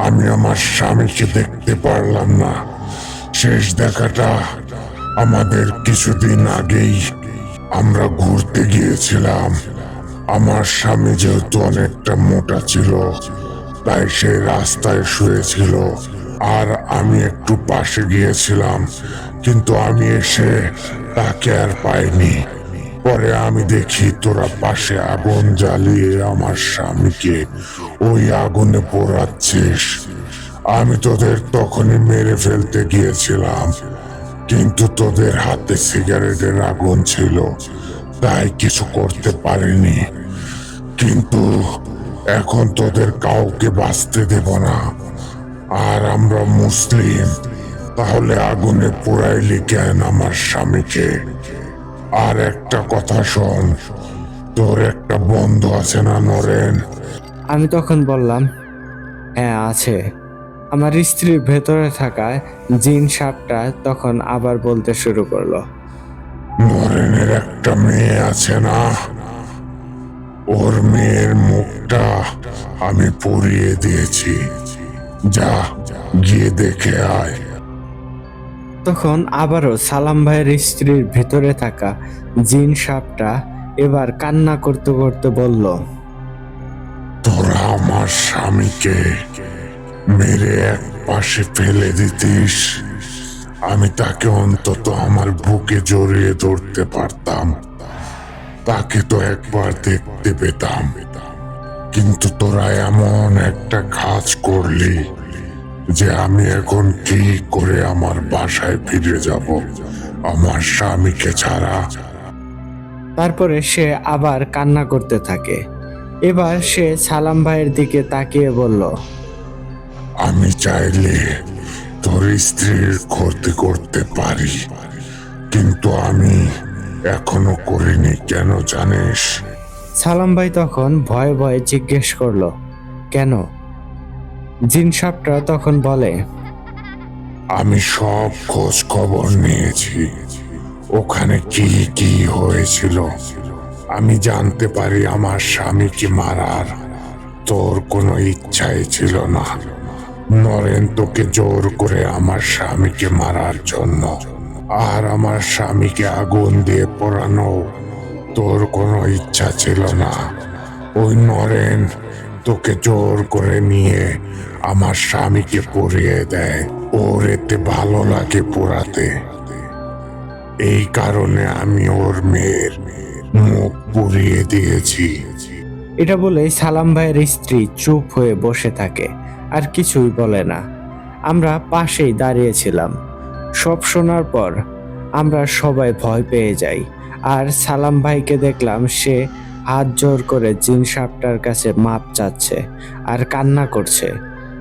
Speaker 2: আমি আমার স্বামীকে দেখতে পারলাম না। শেষ দেখাটা আমাদের কিছুদিন আগেই। আমরা ঘুরতে গিয়েছিলাম। আমার স্বামী যেহেতু অনেকটা মোটা ছিল, তাই সে রাস্তায় শুয়েছিল, আর আমি একটু পাশে গিয়েছিলাম, কিন্তু আমি এসে তাকে আর পাইনি। পরে আমি দেখি তোরা পাশে আগুন জ্বালিয়ে আমার স্বামীকে ওই আগুনে পোড়াচ্ছিস। আমি তোদের তখনই মেরে ফেলতে গিয়েছিলাম, কিন্তু তোদের হাতে সিগারেটের আগুন ছিল, তাই কিছু করতে পারিনি। কিন্তু এখন তোদের কাউকে বাঁচতে দেব না। আর আমরা মুসলিম, তাহলে আগুনে পোড়াইলি কেন আমার স্বামীকে? আর একটা কথা শোন, তোর একটা বন্ধু আছে না নরেন?
Speaker 1: আমি তখন বললাম, হ্যাঁ আছে। আমার স্ত্রীর ভেতরে থাকা জিন সাপটা তখন আবার বলতে শুরু করলো,
Speaker 2: নরেনের একটা মেয়ে আছে না? ওর মেয়ের মুখটা আমি পুড়িয়ে দিয়েছি। যা, গিয়ে দেখে আয়।
Speaker 1: তখন আবারও সালাম ভাইয়ের স্ত্রীর ভেতরে থাকা জিন সাপটা এবার কান্না করতে করতে বলল,
Speaker 2: তোরা আমার স্বামীকে মেরে এক পাশে ফেলে দিতিস, আমি তাকে অন্তত আমার বুকে জড়িয়ে ধরতে পারতাম, তাকে তো একবার দেখতে পেতাম। কিন্তু তোরা এমন একটা কাজ করলি যে আমি এখন কি করে আমার বাসায় ফিরে যাব আমার স্বামীকে ছাড়া?
Speaker 1: তারপরে সে আবার কান্না করতে থাকে। এবার সে সালাম ভাইয়ের দিকে তাকিয়ে বলল,
Speaker 2: আমি চাইলে তোর স্ত্রীর ক্ষতি করতে পারি, কিন্তু আমি এখনো করিনি। কেন জানিস?
Speaker 1: সালাম ভাই তখন ভয়ে ভয়ে জিজ্ঞেস করলো, কেন? জিন সাপটা তখন বলে,
Speaker 2: আমি সব খোঁজ খবর নিয়েছি, ওখানে কি কি হয়েছিল। আমি জানতে পারি আমার স্বামীকে মারার তোর কোনো ইচ্ছাই ছিল না। নরেন তোকে জোর করে আমার স্বামীকে মারার জন্য, আর আমার স্বামীকে আগুন দিয়ে পোড়ানো তোর কোনো ইচ্ছা ছিল না। ওই নরেন তোকে জোর করে নিয়ে আমার স্বামীকে পুড়িয়ে দেয়, ওর এতে ভালো লাগে পোড়াতে। এই কারণে আমি ওর মেয়ের মুখ পুড়িয়ে দিয়েছি।
Speaker 1: এটা বলেই সালাম ভাইয়ের স্ত্রী চুপ হয়ে বসে থাকে, আর কিছুই বলে না। আমরা পাশেই দাঁড়িয়েছিলাম। সব শোনার পর আমরা সবাই ভয় পেয়ে যাই। আর সালাম ভাইকে দেখলাম সে হাত জোর করে জিন সাপটার কাছে মাপ চাচ্ছে আর কান্না করছে,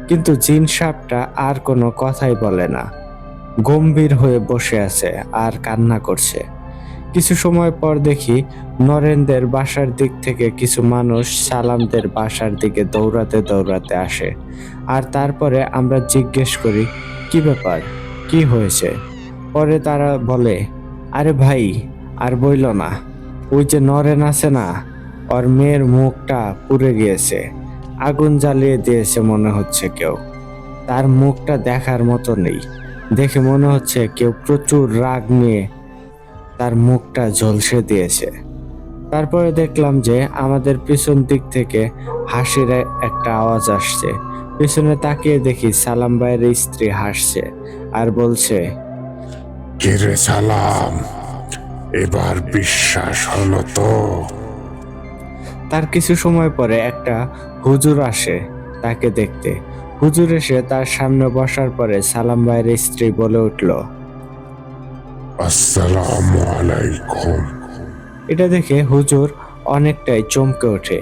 Speaker 1: কিন্তু জিন সাপটা আর কোনো কথাই বলে না, গম্ভীর হয়ে বসে আছে আর কান্না করছে। কিছু সময় পর দেখি নরেনদের বাসার দিক থেকে কিছু মানুষ সালামদের বাসার দিকে দৌড়াতে দৌড়াতে আসে। আর তারপরে আমরা জিজ্ঞেস করি, কি ব্যাপার, কি হয়েছে? পরে তারা বলে, আরে ভাই, আর বইল না, ওই যে নরেন আছে না, ওর মেয়ের মুখটা পুড়ে গিয়েছে, আগুন জ্বালিয়ে দিয়েছে মনে হচ্ছে কেউ। তার মুখটা দেখার মতো নেই, দেখে মনে হচ্ছে কেউ প্রচুর রাগ নিয়ে তার মুখটা ঝলসে দিয়েছে। তারপরে দেখলাম যে আমাদের পিছন দিক থেকে হাসির একটা আওয়াজ আসছে। পিছনে তাকিয়ে দেখি সালাম ভাইয়ের স্ত্রী হাসছে আর বলছে,
Speaker 2: কিরে সালাম, এবার বিশ্বাস হলো তো?
Speaker 1: তার কিছু সময় পরে একটা হুজুর আসে তাকে দেখতে। হুজুর এসে তার সামনে বসার পরে সালাম ভাইয়ের স্ত্রী বলে উঠল,
Speaker 2: আসসালামু আলাইকুম।
Speaker 1: এটা দেখে হুজুর অনেকটাই চমকে ওঠে।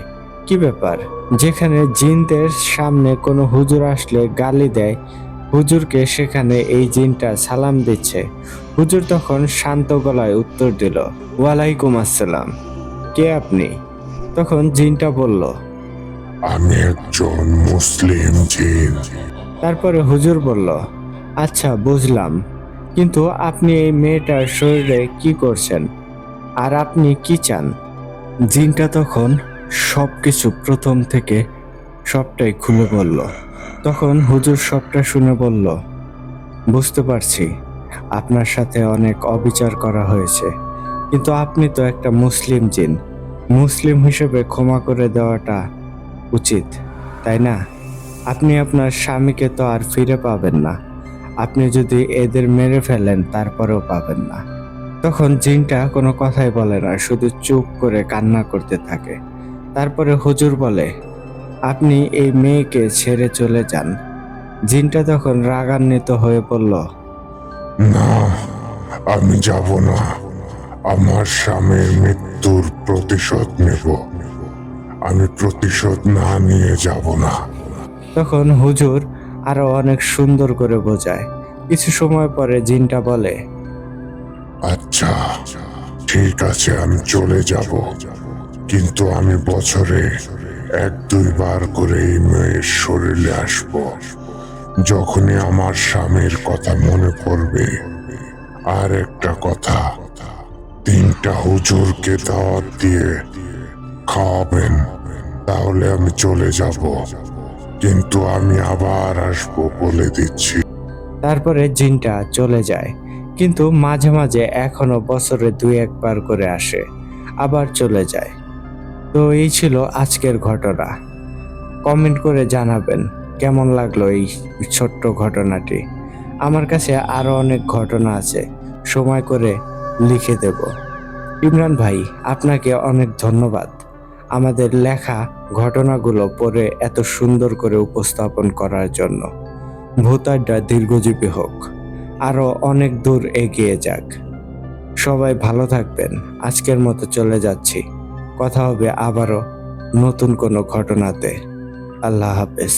Speaker 1: কি ব্যাপার, যেখানে জিনদের সামনে কোনো হুজুর আসলে গালি দেয়, হুজুরকে সেখানে এই জিনটা সালাম দিচ্ছে। হুজুর তখন শান্ত গলায় উত্তর দিল, ওয়ালাইকুম আসসালাম, কে আপনি? তখন জিনটা বলল,
Speaker 2: আমি একজন মুসলিম জিন।
Speaker 1: তারপরে হুজুর বলল, আচ্ছা বুঝলাম, কিন্তু আপনি এই মেয়েটার শরীরে কি করছেন আর আপনি কি চান? জিনটা তখন সবকিছু প্রথম থেকে সবটাই খুলে বলল। তখন হুজুর সবটা শুনে বলল, বুঝতে পারছি আপনার সাথে অনেক অবিচার করা হয়েছে, কিন্তু আপনি তো একটা মুসলিম জিন, মুসলিম হিসেবে ক্ষমা করে দেওয়াটা উচিত, তাই না? আপনি আপনার স্বামীকে তো আর ফিরে পাবেন না, আপনি যদি এদের মেরে ফেলেন তারপরেও পাবেন না। তখন জিনটা কোনো কথাই বলে না, শুধু চুপ করে কান্না করতে থাকে। তারপরে হুজুর বলে, আপনি এই মেয়েকে ছেড়ে চলে যান। জিনটা তখন রাগান্বিত হয়ে বলল,
Speaker 2: না, আমি যাব না। আমার স্বামীর মৃত্যুর প্রতিশোধ নেব। আমি প্রতিশোধ না নিয়ে যাব না।
Speaker 1: তখন হুজুর আরো অনেক সুন্দর করে বোঝায়। কিছু সময় পরে জিনটা বলে,
Speaker 2: আচ্ছা, ঠিক আছে, আমি চলে যাব, কিন্তু আমি বছরে 1-2 বার করে এই মেয়ের শরীরে আসব। যখনই আমার স্বামীর কথা মনে পড়বে। আর একটা কথা, 3টা হুজুরকে দাওয়াত দিয়ে খাওয়াবেন, তাহলে আমি চলে যাব, কিন্তু আমি আবার আসবো বলে দিচ্ছি।
Speaker 1: তারপরে জিনটা চলে যায়, কিন্তু মাঝে মাঝে এখনো বছরে 2-1 বার করে আসে, আবার চলে যায়। তো এই ছিল আজকের ঘটনা। কমেন্ট করে জানাবেন কেমন লাগলো এই ছোট্ট ঘটনাটি। আমার কাছে আরো অনেক ঘটনা আছে, সময় করে লিখে দেব। ইমরান ভাই, আপনাকে অনেক ধন্যবাদ আমাদের লেখা ঘটনাগুলো পড়ে এত সুন্দর করে উপস্থাপন করার জন্য। ভূত আড্ডা দীর্ঘজীবী হোক, আরো অনেক দূর এগিয়ে যাক। সবাই ভালো থাকবেন। আজকের মতো চলে যাচ্ছি, কথা হবে আবারও নতুন কোনো ঘটনাতে। আল্লাহ হাফেজ।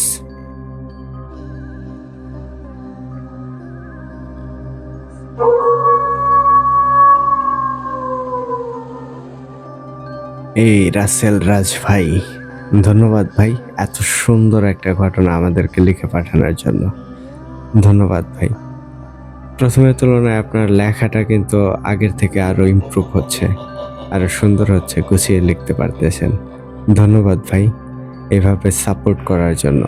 Speaker 1: এই রাসেল রাজ ভাই, ধন্যবাদ ভাই এত সুন্দর একটা ঘটনা আমাদেরকে লিখে পাঠানোর জন্য। ধন্যবাদ ভাই। প্রথমের তুলনায় আপনার লেখাটা কিন্তু আগের থেকে আরো ইমপ্রুভ হচ্ছে, আরো সুন্দর হচ্ছে, গুছিয়ে লিখতে পারতেছেন। ধন্যবাদ ভাই এভাবে সাপোর্ট করার জন্য,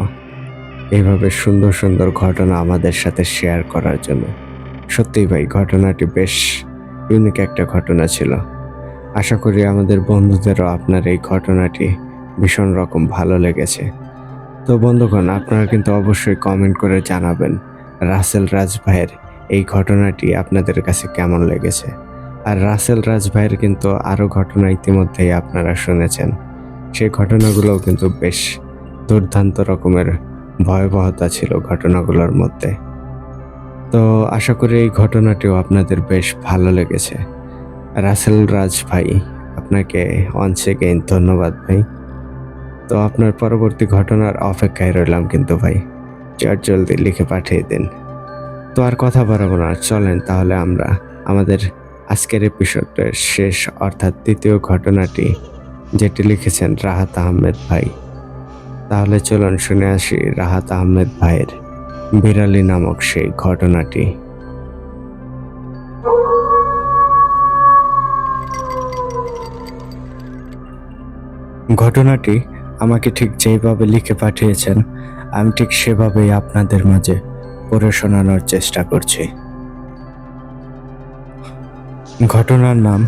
Speaker 1: এইভাবে সুন্দর সুন্দর ঘটনা আমাদের সাথে শেয়ার করার জন্য। সত্যিই ভাই ঘটনাটি বেশ ইউনিক একটা ঘটনা ছিল। আশা করি আমাদের বন্ধুদেরও আপনার এই ঘটনাটি ভীষণ রকম ভালো লেগেছে। তো বন্ধুগণ, আপনারা কিন্তু অবশ্যই কমেন্ট করে জানাবেন রাসেল রাজ ভাইয়ের এই ঘটনাটি আপনাদের কাছে কেমন লেগেছে। আর রাসেল রাজ ভাইয়ের কিন্তু আরও ঘটনা ইতিমধ্যেই আপনারা শুনেছেন, সেই ঘটনাগুলোও কিন্তু বেশ দুর্দান্ত রকমের ভয়াবহতা ছিল ঘটনাগুলোর মধ্যে। তো আশা করি এই ঘটনাটিও আপনাদের বেশ ভালো লেগেছে। রাসেল রাজ ভাই, আপনাকে ওয়ান্স এগেইন ধন্যবাদ ভাই। তো আপনার পরবর্তী ঘটনার অপেক্ষায় রইলাম কিন্তু ভাই, জলদি লিখে পাঠিয়ে দিন। তো আর কথা বাড়াবো না, চলেন তাহলে আমরা আমাদের আজকের এপিসোডের শেষ অর্থাৎ তৃতীয় ঘটনাটি, যেটি লিখেছেন রাহাত আহমেদ ভাই। তাহলে চলুন শুনে আসি রাহাত আহমেদ ভাইয়ের বিড়ালি নামক সেই ঘটনাটি। ঘটনাটি আমাকে ঠিক যেভাবে লিখে পাঠিয়েছেন, আমি ঠিক সেভাবেই আপনাদের মাঝে পড়ে শোনানোর চেষ্টা করছি। ঘটনার নাম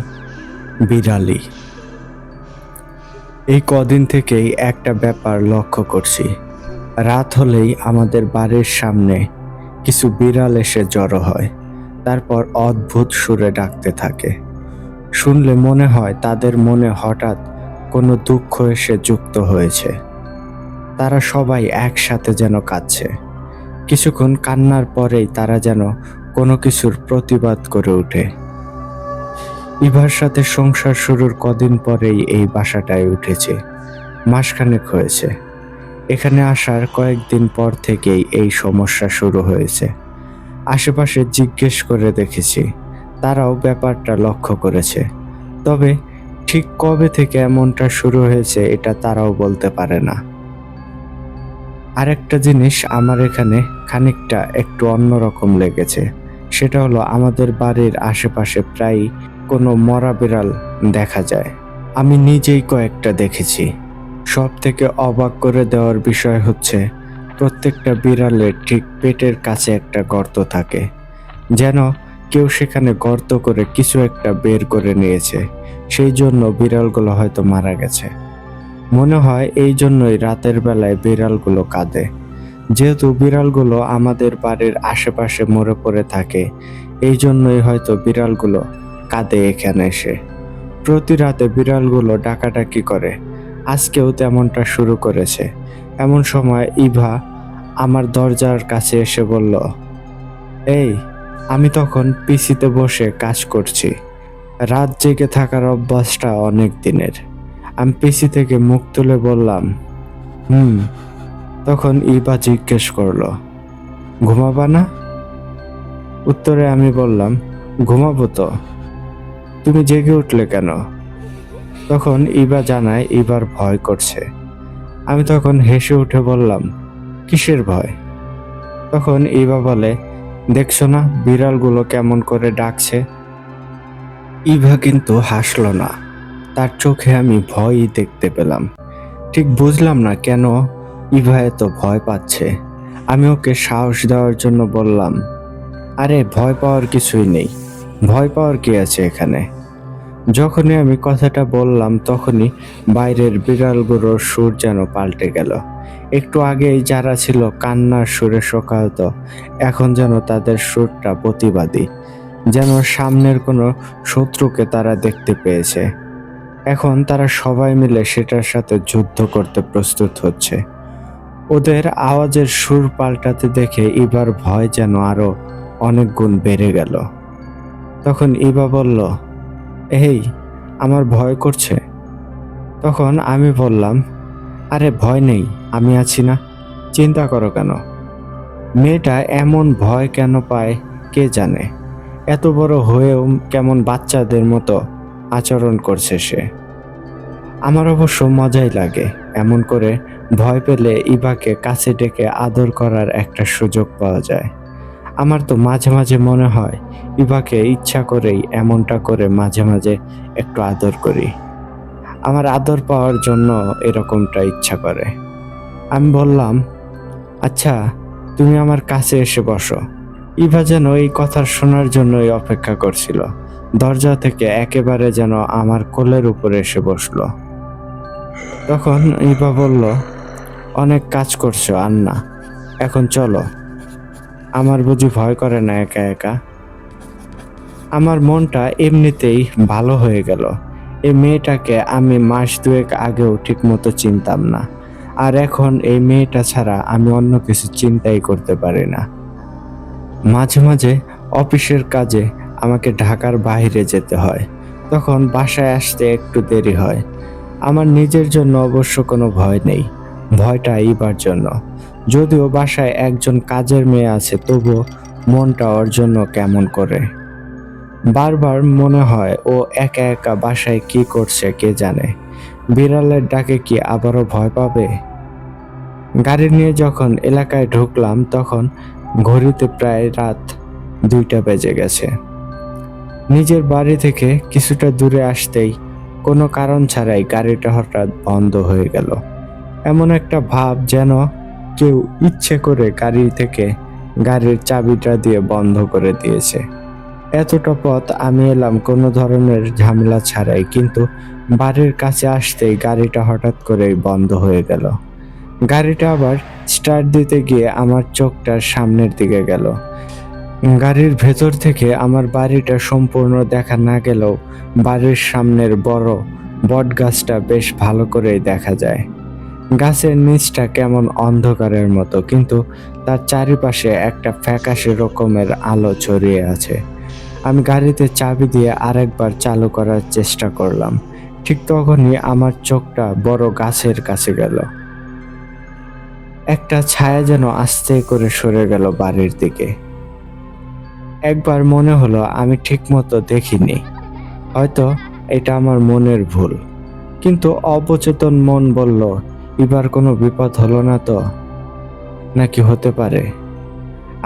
Speaker 1: বিড়ালি। এই কদিন থেকেই একটা ব্যাপার লক্ষ্য করছি। রাত হলেই আমাদের বাড়ির সামনে কিছু বিড়াল এসে জড়ো হয়, তারপর অদ্ভুত সুরে ডাকতে থাকে। শুনলে মনে হয় তাদের মনে হঠাৎ কোনো দুঃখ এসে যুক্ত হয়েছে। তারা সবাই একসাথে যেন কাঁদছে। কিছুক্ষণ কান্নার পরেই তারা যেন কোনো কিছুর প্রতিবাদ করে ওঠে। ইভার সাথে সংসার শুরুর কদিন পরেই এই বাসাটায় উঠেছে, মাসখানেক হয়েছে। এখানে আসার কয়েকদিন পর থেকেই এই সমস্যা শুরু হয়েছে। আশেপাশে জিজ্ঞেস করে দেখেছি, তারাও ব্যাপারটা লক্ষ্য করেছে। তবে ঠিক কবে থেকে এমনটা শুরু হয়েছে এটা তারাও বলতে পারে না। আরেকটা জিনিস আমার এখানে খানিকটা একটু অন্যরকম লেগেছে, সেটা হলো আমাদের বাড়ির আশেপাশে প্রায় কোনো মরা বিড়াল দেখা যায়। আমি নিজেই কয়েকটা দেখেছি। সব থেকে অবাক করে দেওয়ার বিষয় হচ্ছে প্রত্যেকটা বিড়ালের ঠিক পেটের কাছে একটা গর্ত থাকে, যেন কেউ সেখানে গর্ত করে কিছু একটা বের করে নিয়েছে। সেই জন্য বিড়ালগুলো হয়তো মারা গেছে। মনে হয় এই জন্যই রাতের বেলায় বিড়ালগুলো কাঁদে। যেহেতু বিড়ালগুলো আমাদের বাড়ির আশেপাশে মরে পড়ে থাকে, এই জন্যই হয়তো বিড়ালগুলো কাঁদে এখানে এসে। প্রতি রাতে বিড়ালগুলো ডাকাডাকি করে, আজকেও তেমনটা শুরু করেছে। এমন সময় ইভা আমার দরজার কাছে এসে বলল, এই, আমি তখন পিসিতে বসে কাজ করছি। রাত জেগে থাকার অভ্যাসটা অনেক দিনের। আমি পিসি থেকে মুখ তুলে বললাম, তখন ইভা জিজ্ঞেস করলো, ঘুমাবা না? উত্তরে আমি বললাম, ঘুমাবো তো। তুমি জেগে উঠলে কেন? তখন ইভা জানায় ইভার ভয় করছে। আমি তখন হেসে উঠে বললাম, কিসের ভয়? তখন ইভা বলে, দেখছো না বিড়ালগুলো কেমন করে ডাকছে? ইভা কিন্তু হাসলো না, তার চোখে আমি ভয়ই দেখতে পেলাম। ঠিক বুঝলাম না কেন ইভা এত ভয় পাচ্ছে। আমি ওকে সাহস দেওয়ার জন্য বললাম, আরে ভয় পাওয়ার কিছুই নেই, ভয় পাওয়ার কি আছে এখানে? যখনই আমি কথাটা বললাম তখনই বাইরের বিড়ালগুলোর সুর যেন পাল্টে গেল। একটু আগেই যারা ছিল কান্নার সুরে শোকাহত, এখন যেন তাদের সুরটা প্রতিবাদী, যেন সামনের কোনো শত্রুকে তারা দেখতে পেয়েছে। এখন তারা সবাই মিলে সেটার সাথে যুদ্ধ করতে প্রস্তুত হচ্ছে। ওদের আওয়াজের সুর পাল্টাতে দেখে ইভার ভয় যেন আরো অনেক গুণ বেড়ে গেল। তখন ইভা বলল, এই, আমার ভয় করছে। তখন আমি বললাম, আরে ভয় নেই, আমি আছি না, চিন্তা করো কেন? মেয়েটা এমন ভয় কেন পায় কে জানে। এত বড় হয়েও কেমন বাচ্চাদের মতো আচরণ করছে সে। আমার অবশ্য মজাই লাগে, এমন করে ভয় পেলে ইভাকে কাছে ডেকে আদর করার একটা সুযোগ পাওয়া যায়। আমার তো মাঝে মাঝে মনে হয় ইভাকে ইচ্ছা করেই এমনটা করে মাঝে মাঝে একটু আদর করি। আমার আদর পাওয়ার জন্য এরকমটা ইচ্ছা করে। আমি বললাম, আচ্ছা তুমি আমার কাছে এসে বসো। ইভা যেন এই কথা শোনার জন্যই অপেক্ষা করছিল। দরজা থেকে একেবারে যেন আমার কোলের উপরে এসে বসলো। তখন ইভা বলল, অনেক কাজ করছো আন্না, এখন চলো। আমার বুঝি ভয় করে না একা একা? আমার মনটা এমনিতেই ভালো হয়ে গেল। এই মেয়েটাকে আমি মাস দুয়েক আগেও ঠিকমতো চিনতাম না, আর এখন এই মেয়েটা ছাড়া আমি অন্য কিছু চিন্তাই করতে পারি না। মাঝে মাঝে অফিসের কাজে আমাকে ঢাকার বাইরে যেতে হয়, তখন বাসায় আসতে একটু দেরি হয়। আমার নিজের জন্য অবশ্য কোনো ভয় নেই, ভয়টা ইবার জন্য। যদিও বাসায় একজন কাজের মেয়ে আছে, তবুও মনটা ওর জন্য কেমন করে। বারবার মনে হয় ও একা একা বাসায় কি করছে কে জানে। বিড়ালের ডাকে কি আবারও ভয় পাবে? গাড়ি নিয়ে যখন এলাকায় ঢুকলাম তখন ঘড়িতে প্রায় রাত 2টা বেজে গেছে। নিজের বাড়ি থেকে কিছুটা দূরে আসতেই কোনো কারণ ছাড়াই গাড়িটা হঠাৎ বন্ধ হয়ে গেল। এমন একটা ভাব যেন কেউ ইচ্ছে করে গাড়ি থেকে গাড়ির চাবিটা দিয়ে বন্ধ করে দিয়েছে। এতটা পথ আমি এলাম কোনো ধরনের ঝামেলা ছাড়াই, কিন্তু বাড়ির কাছে আসতেই গাড়িটা হঠাৎ করেই বন্ধ হয়ে গেল। গাড়িটা আবার স্টার্ট দিতে গিয়ে আমার চোখটা সামনের দিকে গেল। গাড়ির ভেতর থেকে আমার বাড়িটা সম্পূর্ণ দেখা না গেলেও বাড়ির সামনের বড় বট গাছটা বেশ ভালো করেই দেখা যায়। গাছের নিচটা কেমন অন্ধকারের মতো, কিন্তু তার চারিপাশে একটা ফ্যাকাশে রকমের আলো ছড়িয়ে আছে। আমি গাড়িতে চাবি দিয়ে আরেকবার চালু করার চেষ্টা করলাম। ঠিক তখনই আমার চোখটা বড় গাছের কাছে গেল। একটা ছায়া যেন আস্তে করে সরে গেল বাড়ির দিকে। একবার মনে হলো আমি ঠিকমতো দেখিনি, হয়তো এটা আমার মনের ভুল, কিন্তু অবচেতন মন বলল, এবার কোনো বিপদ হলো না তো? নাকি হতে পারে?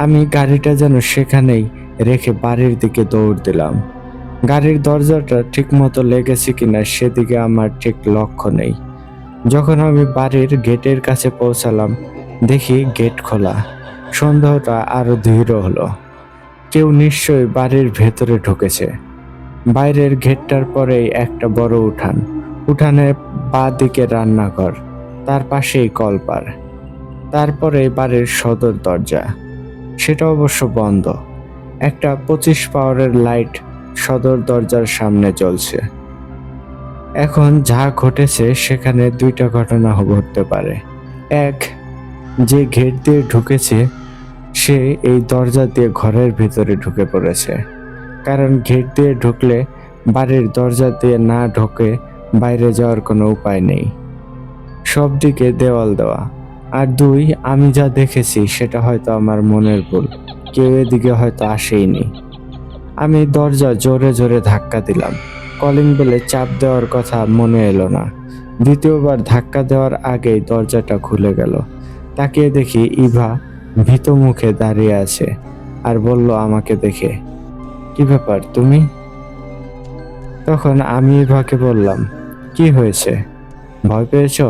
Speaker 1: আমি গাড়িটা যেন সেখানেই রেখে বাড়ির দিকে দৌড় দিলাম। গাড়ির দরজাটা ঠিকমতো লেগেছে কিনা সেদিকে আমার ঠিক লক্ষ্য নেই। যখন আমি বাড়ির গেটের কাছে পৌঁছালাম, দেখি গেট খোলা। সন্দেহটা আরো দৃঢ় হলো। কেউ নিশ্চয়ই বাড়ির ভেতরে ঢুকেছে। বাইরের গেটটার পরেই একটা বড় উঠান, উঠানের বাঁ দিকে রান্নাঘর, তার পাশেই কলপার, তারপরে বাড়ির সদর দরজা। সেটা অবশ্য বন্ধ। একটা 25 পাওয়ারের লাইট সদর দরজার সামনে জ্বলছে। এখন যা ঘটেছে সেখানে 2টা ঘটনা ঘটতে পারে। এক, যে গেট দিয়ে ঢুকেছে সে এই দরজা দিয়ে ঘরের ভিতরে ঢুকে পড়েছে, কারণ গেট দিয়ে ঢুকলে বাড়ির দরজা দিয়ে না ঢুকে বাইরে যাওয়ার কোনো উপায় নেই, সব দিকে দেওয়াল দেওয়া। আর 2, আমি যা দেখেছি সেটা হয়তো আমার মনের ভুল, কেউ এদিকে হয়তো আসেইনি। আমি দরজা জোরে জোরে ধাক্কা দিলাম। কলিং বেলে চাপ দেওয়ার কথা মনে এলো না। দ্বিতীয়বার ধাক্কা দেওয়ার আগেই দরজাটা খুলে গেল। তাকিয়ে দেখি ইভা ভীত মুখে দাঁড়িয়ে আছে আর বলল আমাকে দেখে, কি ব্যাপার তুমি? তখন আমি ইভাকে বললাম, কি হয়েছে, ভয় পেয়েছো?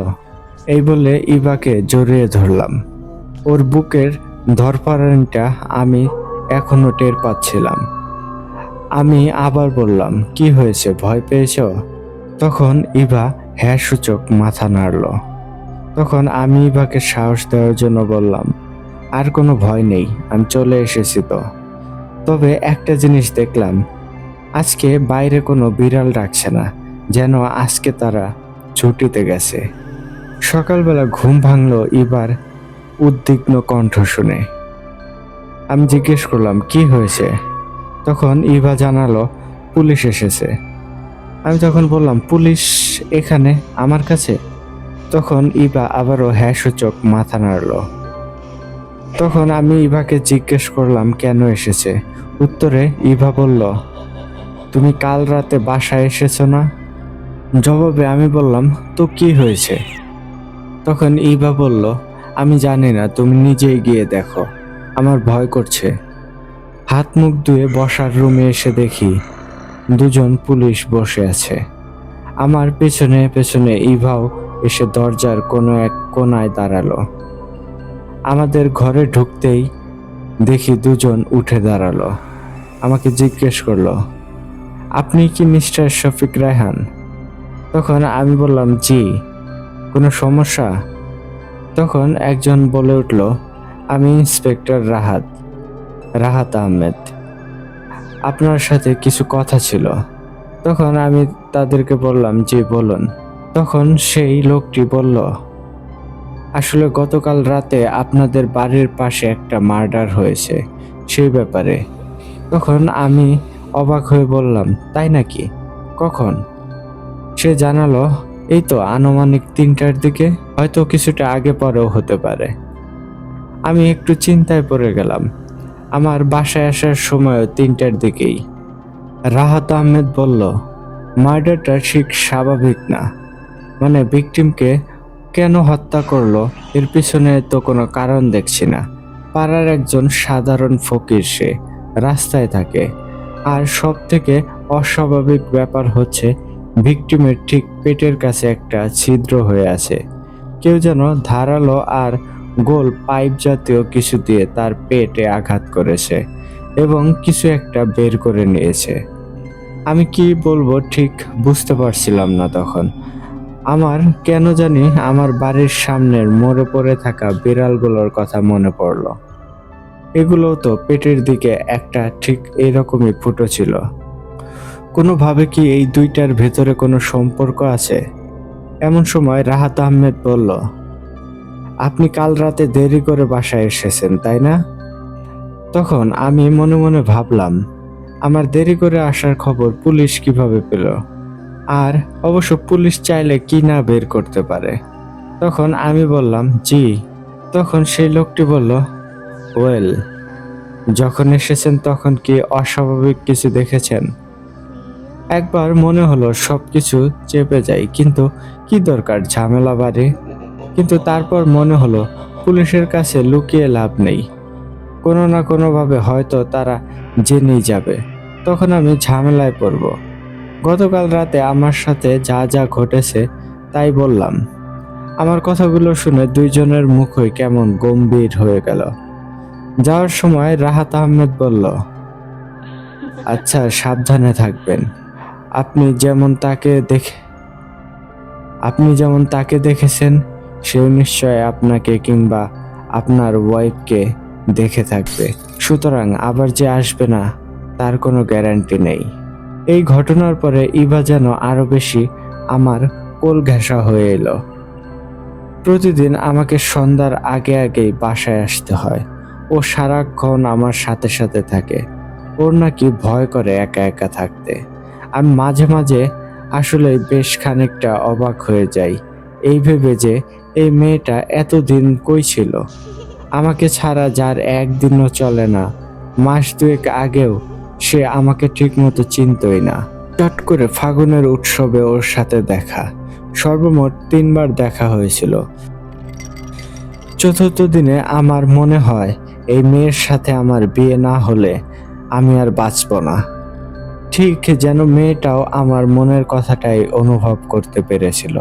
Speaker 1: এই বলে ইভাকে জড়িয়ে ধরলাম। ওর বুকের ধরফরানিটা আমি এখনো টের পাচ্ছিলাম। আমি আবার বললাম, কি হয়েছে, ভয় পেয়েছো? তখন ইভা হ্যাঁ সূচক মাথা নাড়ল। তখন আমি ইভাকে সাহস দেওয়ার জন্য বললাম, আর কোনো ভয় নেই, আমি চলে এসেছি তো। তবে একটা জিনিস দেখলাম, আজকে বাইরে কোনো বিড়াল ডাকছে না, যেন আজকে তারা ছুটিতে গেছে। সকালবেলা ঘুম ভাঙলো ইভার উদ্বিগ্ন কণ্ঠ শুনে। আমি জিজ্ঞেস করলাম, কি হয়েছে? তখন ইভা জানালো, পুলিশ এসেছে। আমি তখন বললাম, পুলিশ এখানে আমার কাছে? তখন ইভা আবারও হ্যাঁ সূচক মাথা নাড়ল। তখন আমি ইভাকে জিজ্ঞেস করলাম কেন এসেছে। উত্তরে ইভা বলল, তুমি কাল রাতে বাসায় এসেছো না? জবাবে আমি বললাম, তো কি হয়েছে? তখন ইভা বলল, আমি জানি না, তুমি নিজেই গিয়ে দেখো, আমার ভয় করছে। হাত মুখ ধুয়ে বসার রুমে এসে দেখি 2জন পুলিশ বসে আছে। আমার পেছনে পেছনে ইভাও এসে দরজার কোনো এক কোনায় দাঁড়ালো। আমাদের ঘরে ঢুকতেই দেখি 2জন উঠে দাঁড়ালো। আমাকে জিজ্ঞেস করলো, আপনি কি মিস্টার শফিক রায়হান? তখন আমি বললাম, জি। কোনো সমস্যা? তখন একজন বলে উঠল, আমি ইন্সপেক্টর রাহাত আহমেদ, আপনার সাথে কিছু কথা ছিল। তখন আমি তাদেরকে বললাম, জি বলুন। তখন সেই লোকটি বলল, আসলে গতকাল রাতে আপনাদের বাড়ির পাশে একটা মার্ডার হয়েছে, সেই ব্যাপারে। তখন আমি অবাক হয়ে বললাম, তাই নাকি? কখন? সে জানালো, এই তো আনুমানিক 3টার দিকে, হয়তো কিছুটা আগে পরেও হতে পারে। আমি একটু চিন্তায় পড়ে গেলাম। আমার বাসায় আসার সময়ও 3টার দিকেই। রাহাত আহমেদ বলল, মার্ডারটা ঠিক স্বাভাবিক না। মানে ভিকটিমকে কেন হত্যা করলো এর পিছনে তো কোনো কারণ দেখছি না। পাড়ার একজন সাধারণ ফকির, সে রাস্তায় থাকে। আর সব থেকে অস্বাভাবিক ব্যাপার হচ্ছে ভিকটিমের ঠিক পেটের কাছে একটা ছিদ্র হয়ে আছে। কেউ যেন ধারালো আর গোল পাইপ জাতীয় কিছু দিয়ে তার পেটে আঘাত করেছে এবং কিছু একটা বের করে নিয়েছে। আমি কি বলবো ঠিক বুঝতে পারছিলাম না তখন। আমার কেন জানি আমার বাড়ির সামনের মরে পড়ে থাকা বিড়ালগুলোর কথা মনে পড়ল। এগুলো তো পেটের দিকে একটা ঠিক এরকমই ফুটো ছিল। কোনোভাবে কি এই দুইটার ভেতরে কোনো সম্পর্ক আছে? এমন সময় রাহাত আহমেদ বলল, আপনি কাল রাতে দেরি করে বাসায় এসেছেন, তাই না? তখন আমি মনে মনে ভাবলাম, আমার দেরি করে আসার খবর পুলিশ কিভাবে পেল? আর অবশ্য পুলিশ চাইলে কি না বের করতে পারে। তখন আমি বললাম, জি। তখন সেই লোকটি বলল, ওয়েল, যখন এসেছেন তখন কি অস্বাভাবিক কিছু দেখেছেন? একবার মনে হলো সবকিছু চেপে যাই, কিন্তু কি দরকার ঝামেলা বাড়ে। কিন্তু তারপর মনে হলো পুলিশের কাছে লুকিয়ে লাভ নেই, কোনো না কোনোভাবে হয়তো তারা জেনেই যাবে। তখন আমি ঝামেলায় পড়ব। গতকাল রাতে আমার সাথে যা যা ঘটেছে তাই বললাম। আমার কথাগুলো শুনে দুইজনের মুখই কেমন গম্ভীর হয়ে গেল। যাওয়ার সময় রাহাত আহমেদ বলল, আচ্ছা সাবধানে থাকবেন। আপনি যেমন তাকে দেখেছেন, সেও নিশ্চয় আপনাকে কিংবা আপনার ওয়াইফকে দেখে থাকবে। সুতরাং আবার যে আসবে না তার কোনো গ্যারান্টি নেই। এই ঘটনার পরে ইভা যেন আরো বেশি আমার কোল ঘেঁষা হয়ে এলো। প্রতিদিন আমাকে সন্ধ্যার আগে আগেই বাসায় আসতে হয়। ও সারাক্ষণ আমার সাথে সাথে থাকে। ওর নাকি ভয় করে একা একা থাকতে। আমি মাঝে মাঝে আসলে বেশ খানিকটা অবাক হয়ে যাই এই ভেবে যে এই মেয়েটা এতদিন কই ছিল। আমাকে ছাড়া যার একদিনও চলে না, মাস দুয়েক আগেও সে আমাকে ঠিকমতো চিনতই না। চট করে ফাগুনের উৎসবে ওর সাথে দেখা। সর্বমোট 3বার দেখা হয়েছিল। চতুর্থ দিনে আমার মনে হয় এই মেয়ের সাথে আমার বিয়ে না হলে আমি আর বাঁচব না। ঠিক যেন মেয়েটাও আমার মনের কথাটাই অনুভব করতে পেরেছিল।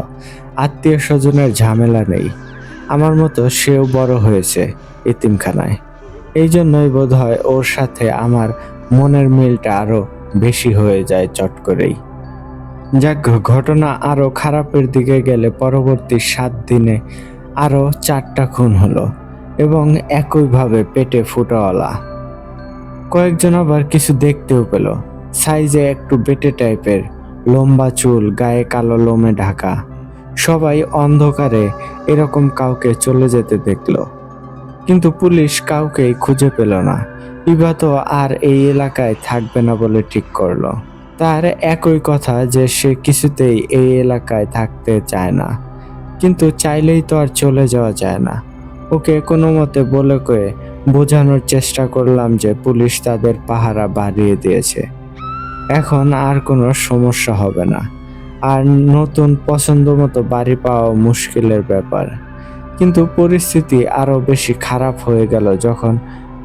Speaker 1: আত্মীয় স্বজনের ঝামেলা নেই, আমার মতো সেও বড় হয়েছে এতিমখানায়। এই জন্যই বোধহয় ওর সাথে আমার মনের মিলটা আরো বেশি হয়ে যায় চট করেই। যাক, ঘটনা আরো খারাপের দিকে গেলে পরবর্তী 7 দিনে আরো 4টা খুন হলো এবং একইভাবে পেটে ফুটোওয়ালা। কয়েকজন আবার কিছু দেখতেও পেল। সাইজে একটু বেটে টাইপের, লম্বা চুল, গায়ে কালো লোমে ঢাকা। সবাই অন্ধকারে এরকম কাউকে চলে যেতে দেখলো, কিন্তু পুলিশ কাউকেই খুঁজে পেল না। ইভা তো আর এই এলাকায় থাকবে না বলে ঠিক করলো। তার একই কথা যে সে কিছুতেই এই এলাকায় থাকতে চায় না, কিন্তু চাইলেই তো আর চলে যাওয়া যায় না। ওকে কোনো মতে বলে কয়ে বোঝানোর চেষ্টা করলাম যে পুলিশ তাদের পাহারা বাড়িয়ে দিয়েছে, এখন আর কোনো সমস্যা হবে না, আর নতুন পছন্দ মতো বাড়ি পাওয়া মুশকিলের ব্যাপার। কিন্তু পরিস্থিতি আরো বেশি খারাপ হয়ে গেল যখন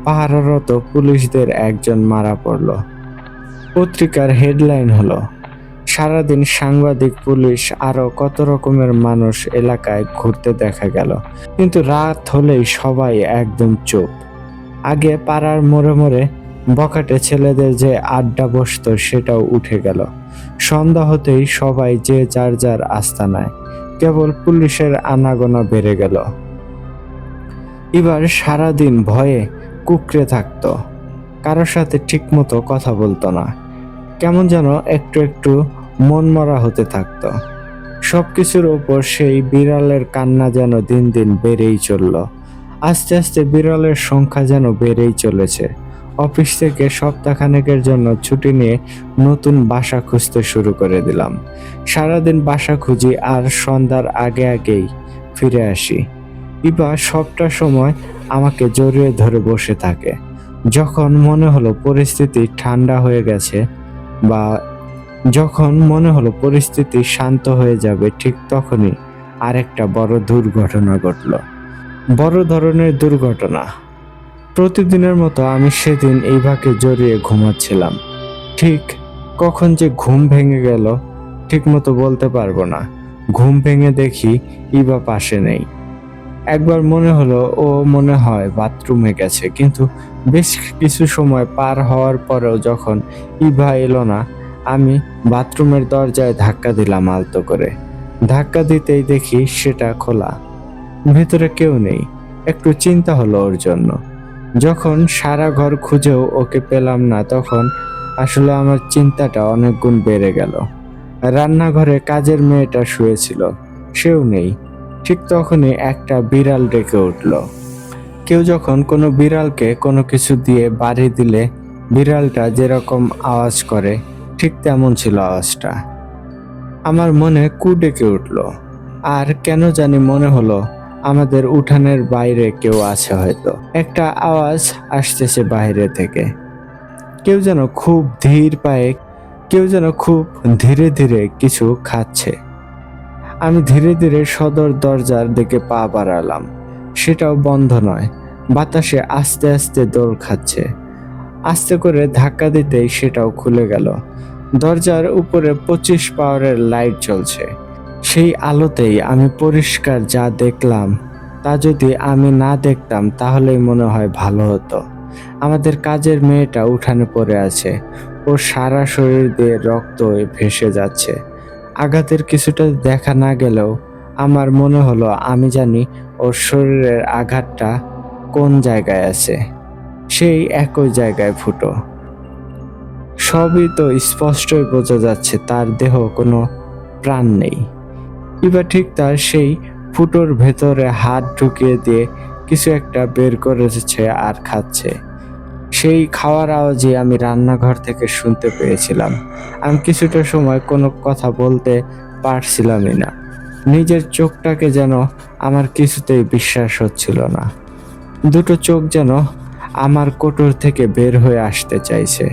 Speaker 1: পাহারারত পুলিশদের একজন মারা পড়ল। পত্রিকার হেডলাইন হলো, সারাদিন সাংবাদিক, পুলিশ, আরো কত রকমের মানুষ এলাকায় ঘুরতে দেখা গেল, কিন্তু রাত হলেই সবাই একদম চুপ। আগে পাড়ার মোড়ে মোড়ে বখাটে ছেলেদের যে আড্ডা বসতো সেটাও উঠে গেল। সন্ধ্যা হতেই সবাই যে যার যার আস্তানায়, কেবল পুলিশের আনাগোনা বেড়ে গেল। এবার সারাদিন ভয়ে কুঁকড়ে থাকতো, কারোর সাথে ঠিকমতো কথা বলতো না, কেমন যেন একটু একটু মনমরা হতে থাকতো। সবকিছুর ওপর সেই বিড়ালের কান্না যেন দিন দিন বেড়েই চলল। আস্তে আস্তে বিড়ালের সংখ্যা যেন বেড়েই চলেছে। অফিস থেকে সপ্তাহখানেকের জন্য ছুটি নিয়ে নতুন বাসা খুঁজতে শুরু করে দিলাম। সারাদিন বাসা খুঁজি আর সন্ধ্যার আগে আগেই ফিরে আসি। ইবা সবটা সময় আমাকে জড়িয়ে ধরে বসে থাকে। যখন মনে হলো পরিস্থিতি ঠান্ডা হয়ে গেছে বা যখন মনে হলো পরিস্থিতি শান্ত হয়ে যাবে, ঠিক তখনই আরেকটা বড় দুর্ঘটনা ঘটল। বড় ধরনের দুর্ঘটনা। প্রতিদিনের মতো আমি সেদিন ইভাকে জড়িয়ে ঘুমাচ্ছিলাম। ঠিক কখন যে ঘুম ভেঙে গেল ঠিক মতো বলতে পারবো না। ঘুম ভেঙে দেখি ইভা পাশে নেই। একবার মনে হলো ও মনে হয় বাথরুমে গেছে, কিন্তু বেশ কিছু সময় পার হওয়ার পরেও যখন ইভা এলো না, আমি বাথরুমের দরজায় ধাক্কা দিলাম আলতো করে। ধাক্কা দিতেই দেখি সেটা খোলা, ভেতরে কেউ নেই। একটু চিন্তা হলো ওর জন্য। যখন সারা ঘর খুঁজেও ওকে পেলাম না, তখন আসলে আমার চিন্তাটা অনেক গুণ বেড়ে গেল। রান্নাঘরে কাজের মেয়েটা শুয়েছিল, সেও নেই। ঠিক তখনই একটা বিড়াল ডেকে উঠল। কেউ যখন কোনো বিড়ালকে কোনো কিছু দিয়ে বাড়ি দিলে বিড়ালটা যেরকম আওয়াজ করে ঠিক তেমন ছিল আওয়াজটা। আমার মনে কু ডেকে উঠল। আর কেন জানি মনে হলো আমাদের উঠানের বাইরে কেউ আছে হয়তো। একটা আওয়াজ আসতেছে বাইরে থেকে। কেউ যেন খুব ধীর পায়ে, কেউ যেন খুব ধীরে ধীরে কিছু খাচ্ছে। আমি ধীরে ধীরে সদর দরজার দিকে পা বাড়ালাম। সেটাও বন্ধ নয়, বাতাসে আস্তে আস্তে দোল খাচ্ছে। আস্তে করে ধাক্কা দিতেই সেটাও খুলে গেল। দরজার উপরে 25 পাওয়ারের লাইট জ্বলছে। সেই আলোতেই আমি পরিষ্কার যা দেখলাম তা যদি আমি না দেখতাম তাহলেই মনে হয় ভালো হতো। আমাদের কাজের মেয়েটা উঠানে পড়ে আছে। ওর সারা শরীর দিয়ে রক্ত ভেসে যাচ্ছে। আঘাতের কিছুটা দেখা না গেলেও আমার মনে হলো আমি জানি ওর শরীরের আঘাতটা কোন জায়গায় আছে। সেই একই জায়গায় ফুটো। সবই তো স্পষ্টই বোঝা যাচ্ছে তার দেহ কোনো প্রাণ নেই। এবার ঠিক তার সেই ফুটোর ভেতরে হাত ঢুকিয়ে দিয়ে কিছু একটা বের করেছে আর খাচ্ছে। সেই খাওয়ার আওয়াজই আমি রান্নাঘর থেকে শুনতে পেয়েছিলাম। আমি কিছুটা সময় কোনো কথা বলতে পারছিলামই না। নিজের চোখটাকে যেন আমার কিছুতেই বিশ্বাস হচ্ছিল না। দুটো চোখ যেন আমার কোটর থেকে বের হয়ে আসতে চাইছে।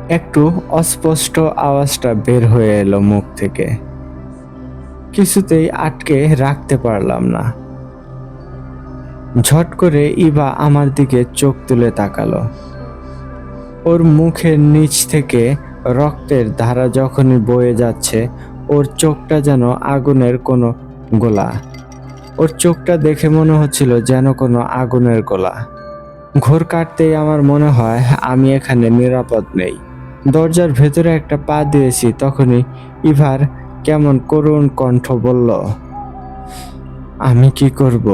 Speaker 1: একটু অস্পষ্ট আওয়াজটা বের হয়ে এলো মুখ থেকে। কিছুতেই আটকে রাখতে পারলাম না। ঝট করে ইভা আমার দিকে চোখ তুলে তাকালো। ওর মুখের নিচ থেকে রক্তের ধারা যখনই বয়ে যাচ্ছে, ওর চোখটা যেন আগুনের কোনো গোলা। ওর চোখটা দেখে মনে হচ্ছিল যেন কোনো আগুনের গোলা। ঘোর কাটতেই আমার মনে হয় আমি এখানে নিরাপদ নেই। দরজার ভেতরে একটা পা দিয়েছি, তখনই ইভার কেমন করুণ কণ্ঠ বলল, আমি কি করব?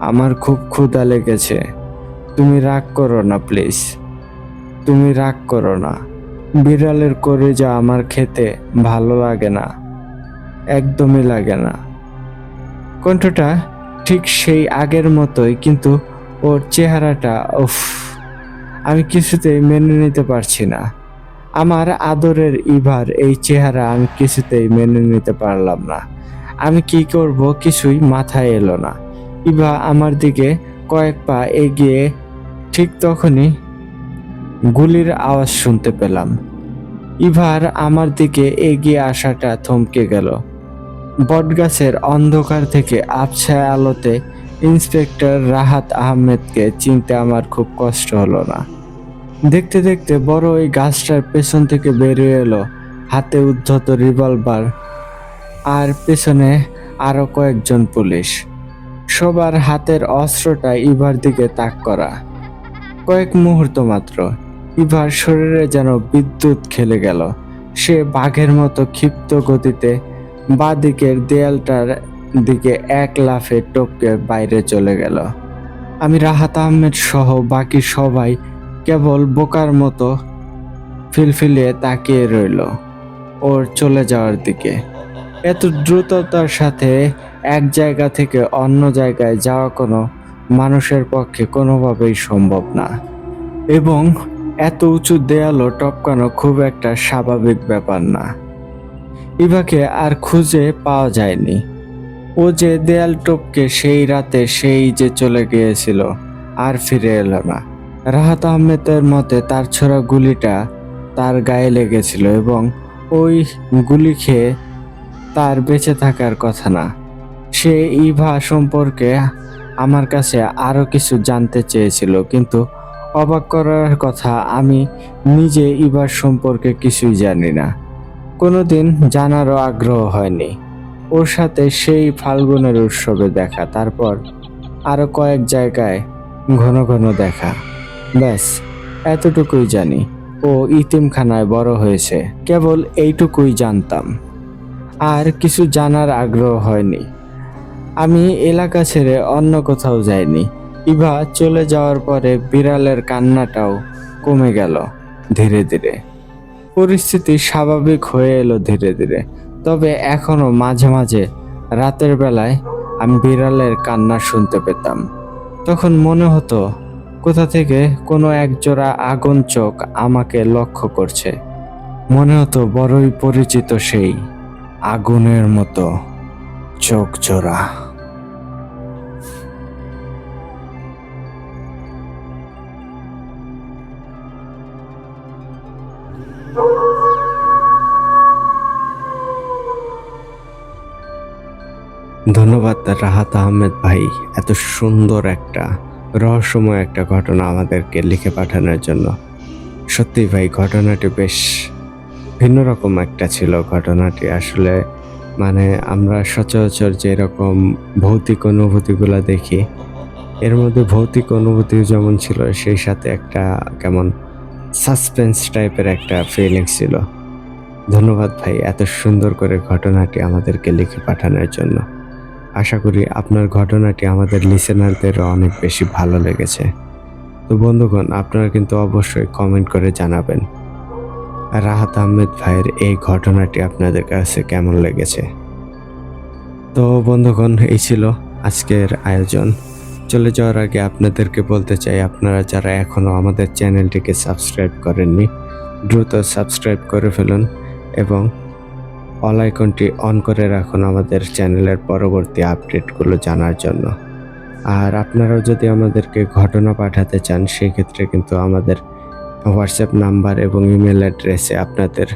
Speaker 1: আমার খুব ক্ষুধা লেগেছে। তুমি রাগ করো না প্লিজ, তুমি রাগ করো না। বিড়ালের কলিজা আমার খেতে ভালো লাগে না, একদমই লাগে না। কণ্ঠটা ঠিক সেই আগের মতোই, কিন্তু ওর চেহারাটা উফ, আমি কিছুতেই মেনে নিতে পারছি না। আমার আদরের ইভার এই চেহারা আমি কিছুতেই মেনে নিতে পারলাম না। আমি কি করব কিছুই মাথায় এলো না। ইভা আমার দিকে কয়েক পা এগিয়ে, ঠিক তখনই গুলির আওয়াজ শুনতে পেলাম। ইভার আমার দিকে এগিয়ে আসাটা থমকে গেল। বটগাছের অন্ধকার থেকে আবছা আলোতে ইন্সপেক্টর রাহাত আহমেদকে চিনতে আমার খুব কষ্ট হলো না। দেখতে দেখতে বড় ওই গাছটার পেছন থেকে বেরিয়ে এলো হাতে উদ্ধত রিভলভার, আর পেছনে আরো কয়েকজন পুলিশ। সবার হাতের অস্ত্রটা ইভার দিকে তাক করা। কয়েক মুহূর্ত মাত্র, ইভার শরীরে যেন বিদ্যুৎ খেলে গেল। সে বাঘের মতো ক্ষিপ্ত গতিতে বাঁ দিকের দেয়ালটার দিকে এক লাফে টপকে বাইরে চলে গেল। আমি রাহাত আহমেদ সহ বাকি সবাই কেবল বোকার মতো ফিলফিলিয়ে তাকিয়ে রইল। ওর চলে যাওয়ার দিকে। এত দ্রুততার সাথে এক জায়গা থেকে অন্য জায়গায় যাওয়া কোনো মানুষের পক্ষে কোনোভাবেই সম্ভব না, এবং এত উঁচু দেয়ালও টপকানো খুব একটা স্বাভাবিক ব্যাপার না। ইভাকে আর খুঁজে পাওয়া যায়নি। ও যে দেয়াল টপকে সেই রাতে সেই যে চলে গিয়েছিল, আর ফিরে এলো না। রাহাত আহমেদের মতে তার ছোড়া গুলিটা তার গায়ে লেগেছিল এবং ওই গুলি খেয়ে তার বেঁচে থাকার কথা না। সে ইভা সম্পর্কে আমার কাছে আরো কিছু জানতে চেয়েছিল, কিন্তু অবাক করার কথা, আমি নিজে ইভার সম্পর্কে কিছুই জানি না, কোনোদিন জানারও আগ্রহ হয়নি। ওর সাথে সেই ফাল্গুনের উৎসবে দেখা, তারপর আরো কয়েক জায়গায় ঘন ঘন দেখা, ব্যাস এতটুকুই জানি। ও ইতিমখানায় বড় হয়েছে, কেবল এইটুকুই জানতাম, আর কিছু জানার আগ্রহ হয়নি। আমি এলাকা ছেড়ে অন্য কোথাও যাইনি। ইভা চলে যাওয়ার পরে বিড়ালের কান্নাটাও কমে গেল ধীরে ধীরে। পরিস্থিতি স্বাভাবিক হয়ে এলো ধীরে ধীরে, তবে এখনো মাঝে মাঝে রাতের বেলায় আমি বিড়ালের কান্না শুনতে পেতাম। তখন মনে হতো কোথা থেকে কোনো একজোড়া আগুন চোখ আমাকে লক্ষ্য করছে। মনে হতো বড়ই পরিচিত সেই আগুনের মতো চোখ জোড়া। ধন্যবাদ রাহাত আহমেদ ভাই, এত সুন্দর একটা রহস্যময় একটা ঘটনা আমাদেরকে লিখে পাঠানোর জন্য। সত্যি ভাই, ঘটনাটি বেশ ভিন্ন রকম একটা ছিল। ঘটনাটি আসলে মানে আমরা সচরাচর যেরকম ভৌতিক অনুভূতিগুলো দেখি, এর মধ্যে ভৌতিক অনুভূতি যেমন ছিল, সেই সাথে একটা কেমন সাসপেন্স টাইপের একটা ফিলিংস ছিল। ধন্যবাদ ভাই এত সুন্দর করে ঘটনাটি আমাদেরকে লিখে পাঠানোর জন্য। আশা করি আপনার ঘটনাটি আমাদের লিসেনারদেরও অনেক বেশি ভালো লেগেছে। তো বন্ধুগণ, আপনারা কিন্তু অবশ্যই কমেন্ট করে জানাবেন রাহাত আহমেদ ভাইয়ের এই ঘটনাটি আপনাদের কাছে কেমন লেগেছে। তো বন্ধুগণ, এই ছিল আজকের আয়োজন। চলে যাওয়ার আগে আপনাদেরকে বলতে চাই, আপনারা যারা এখনও আমাদের চ্যানেলটিকে সাবস্ক্রাইব করেননি, দ্রুত সাবস্ক্রাইব করে ফেলুন এবং অল আইকনটি অন করে রাখুন আমাদের চ্যানেলের পরবর্তী আপডেটগুলো জানার জন্য। আর আপনারাও যদি আমাদেরকে ঘটনা পাঠাতে চান, সেই ক্ষেত্রে কিন্তু আমাদের হোয়াটসঅ্যাপ নাম্বার এবং ইমেল অ্যাড্রেসে আপনাদের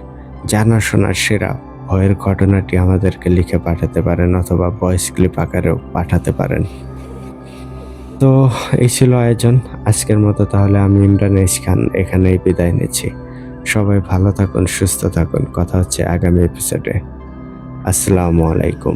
Speaker 1: জানাশোনার সেরা ভয়ের ঘটনাটি আমাদেরকে লিখে পাঠাতে পারেন, অথবা ভয়েস ক্লিপ আকারেও পাঠাতে পারেন। তো এই ছিল আয়োজন আজকের মতো। তাহলে আমি ইমরান এইচ খান এখানেই বিদায় নিচ্ছি। সবাই ভালো থাকুন, সুস্থ থাকুন। কথা হচ্ছে আগামী এপিসোডে। আসসালামু আলাইকুম।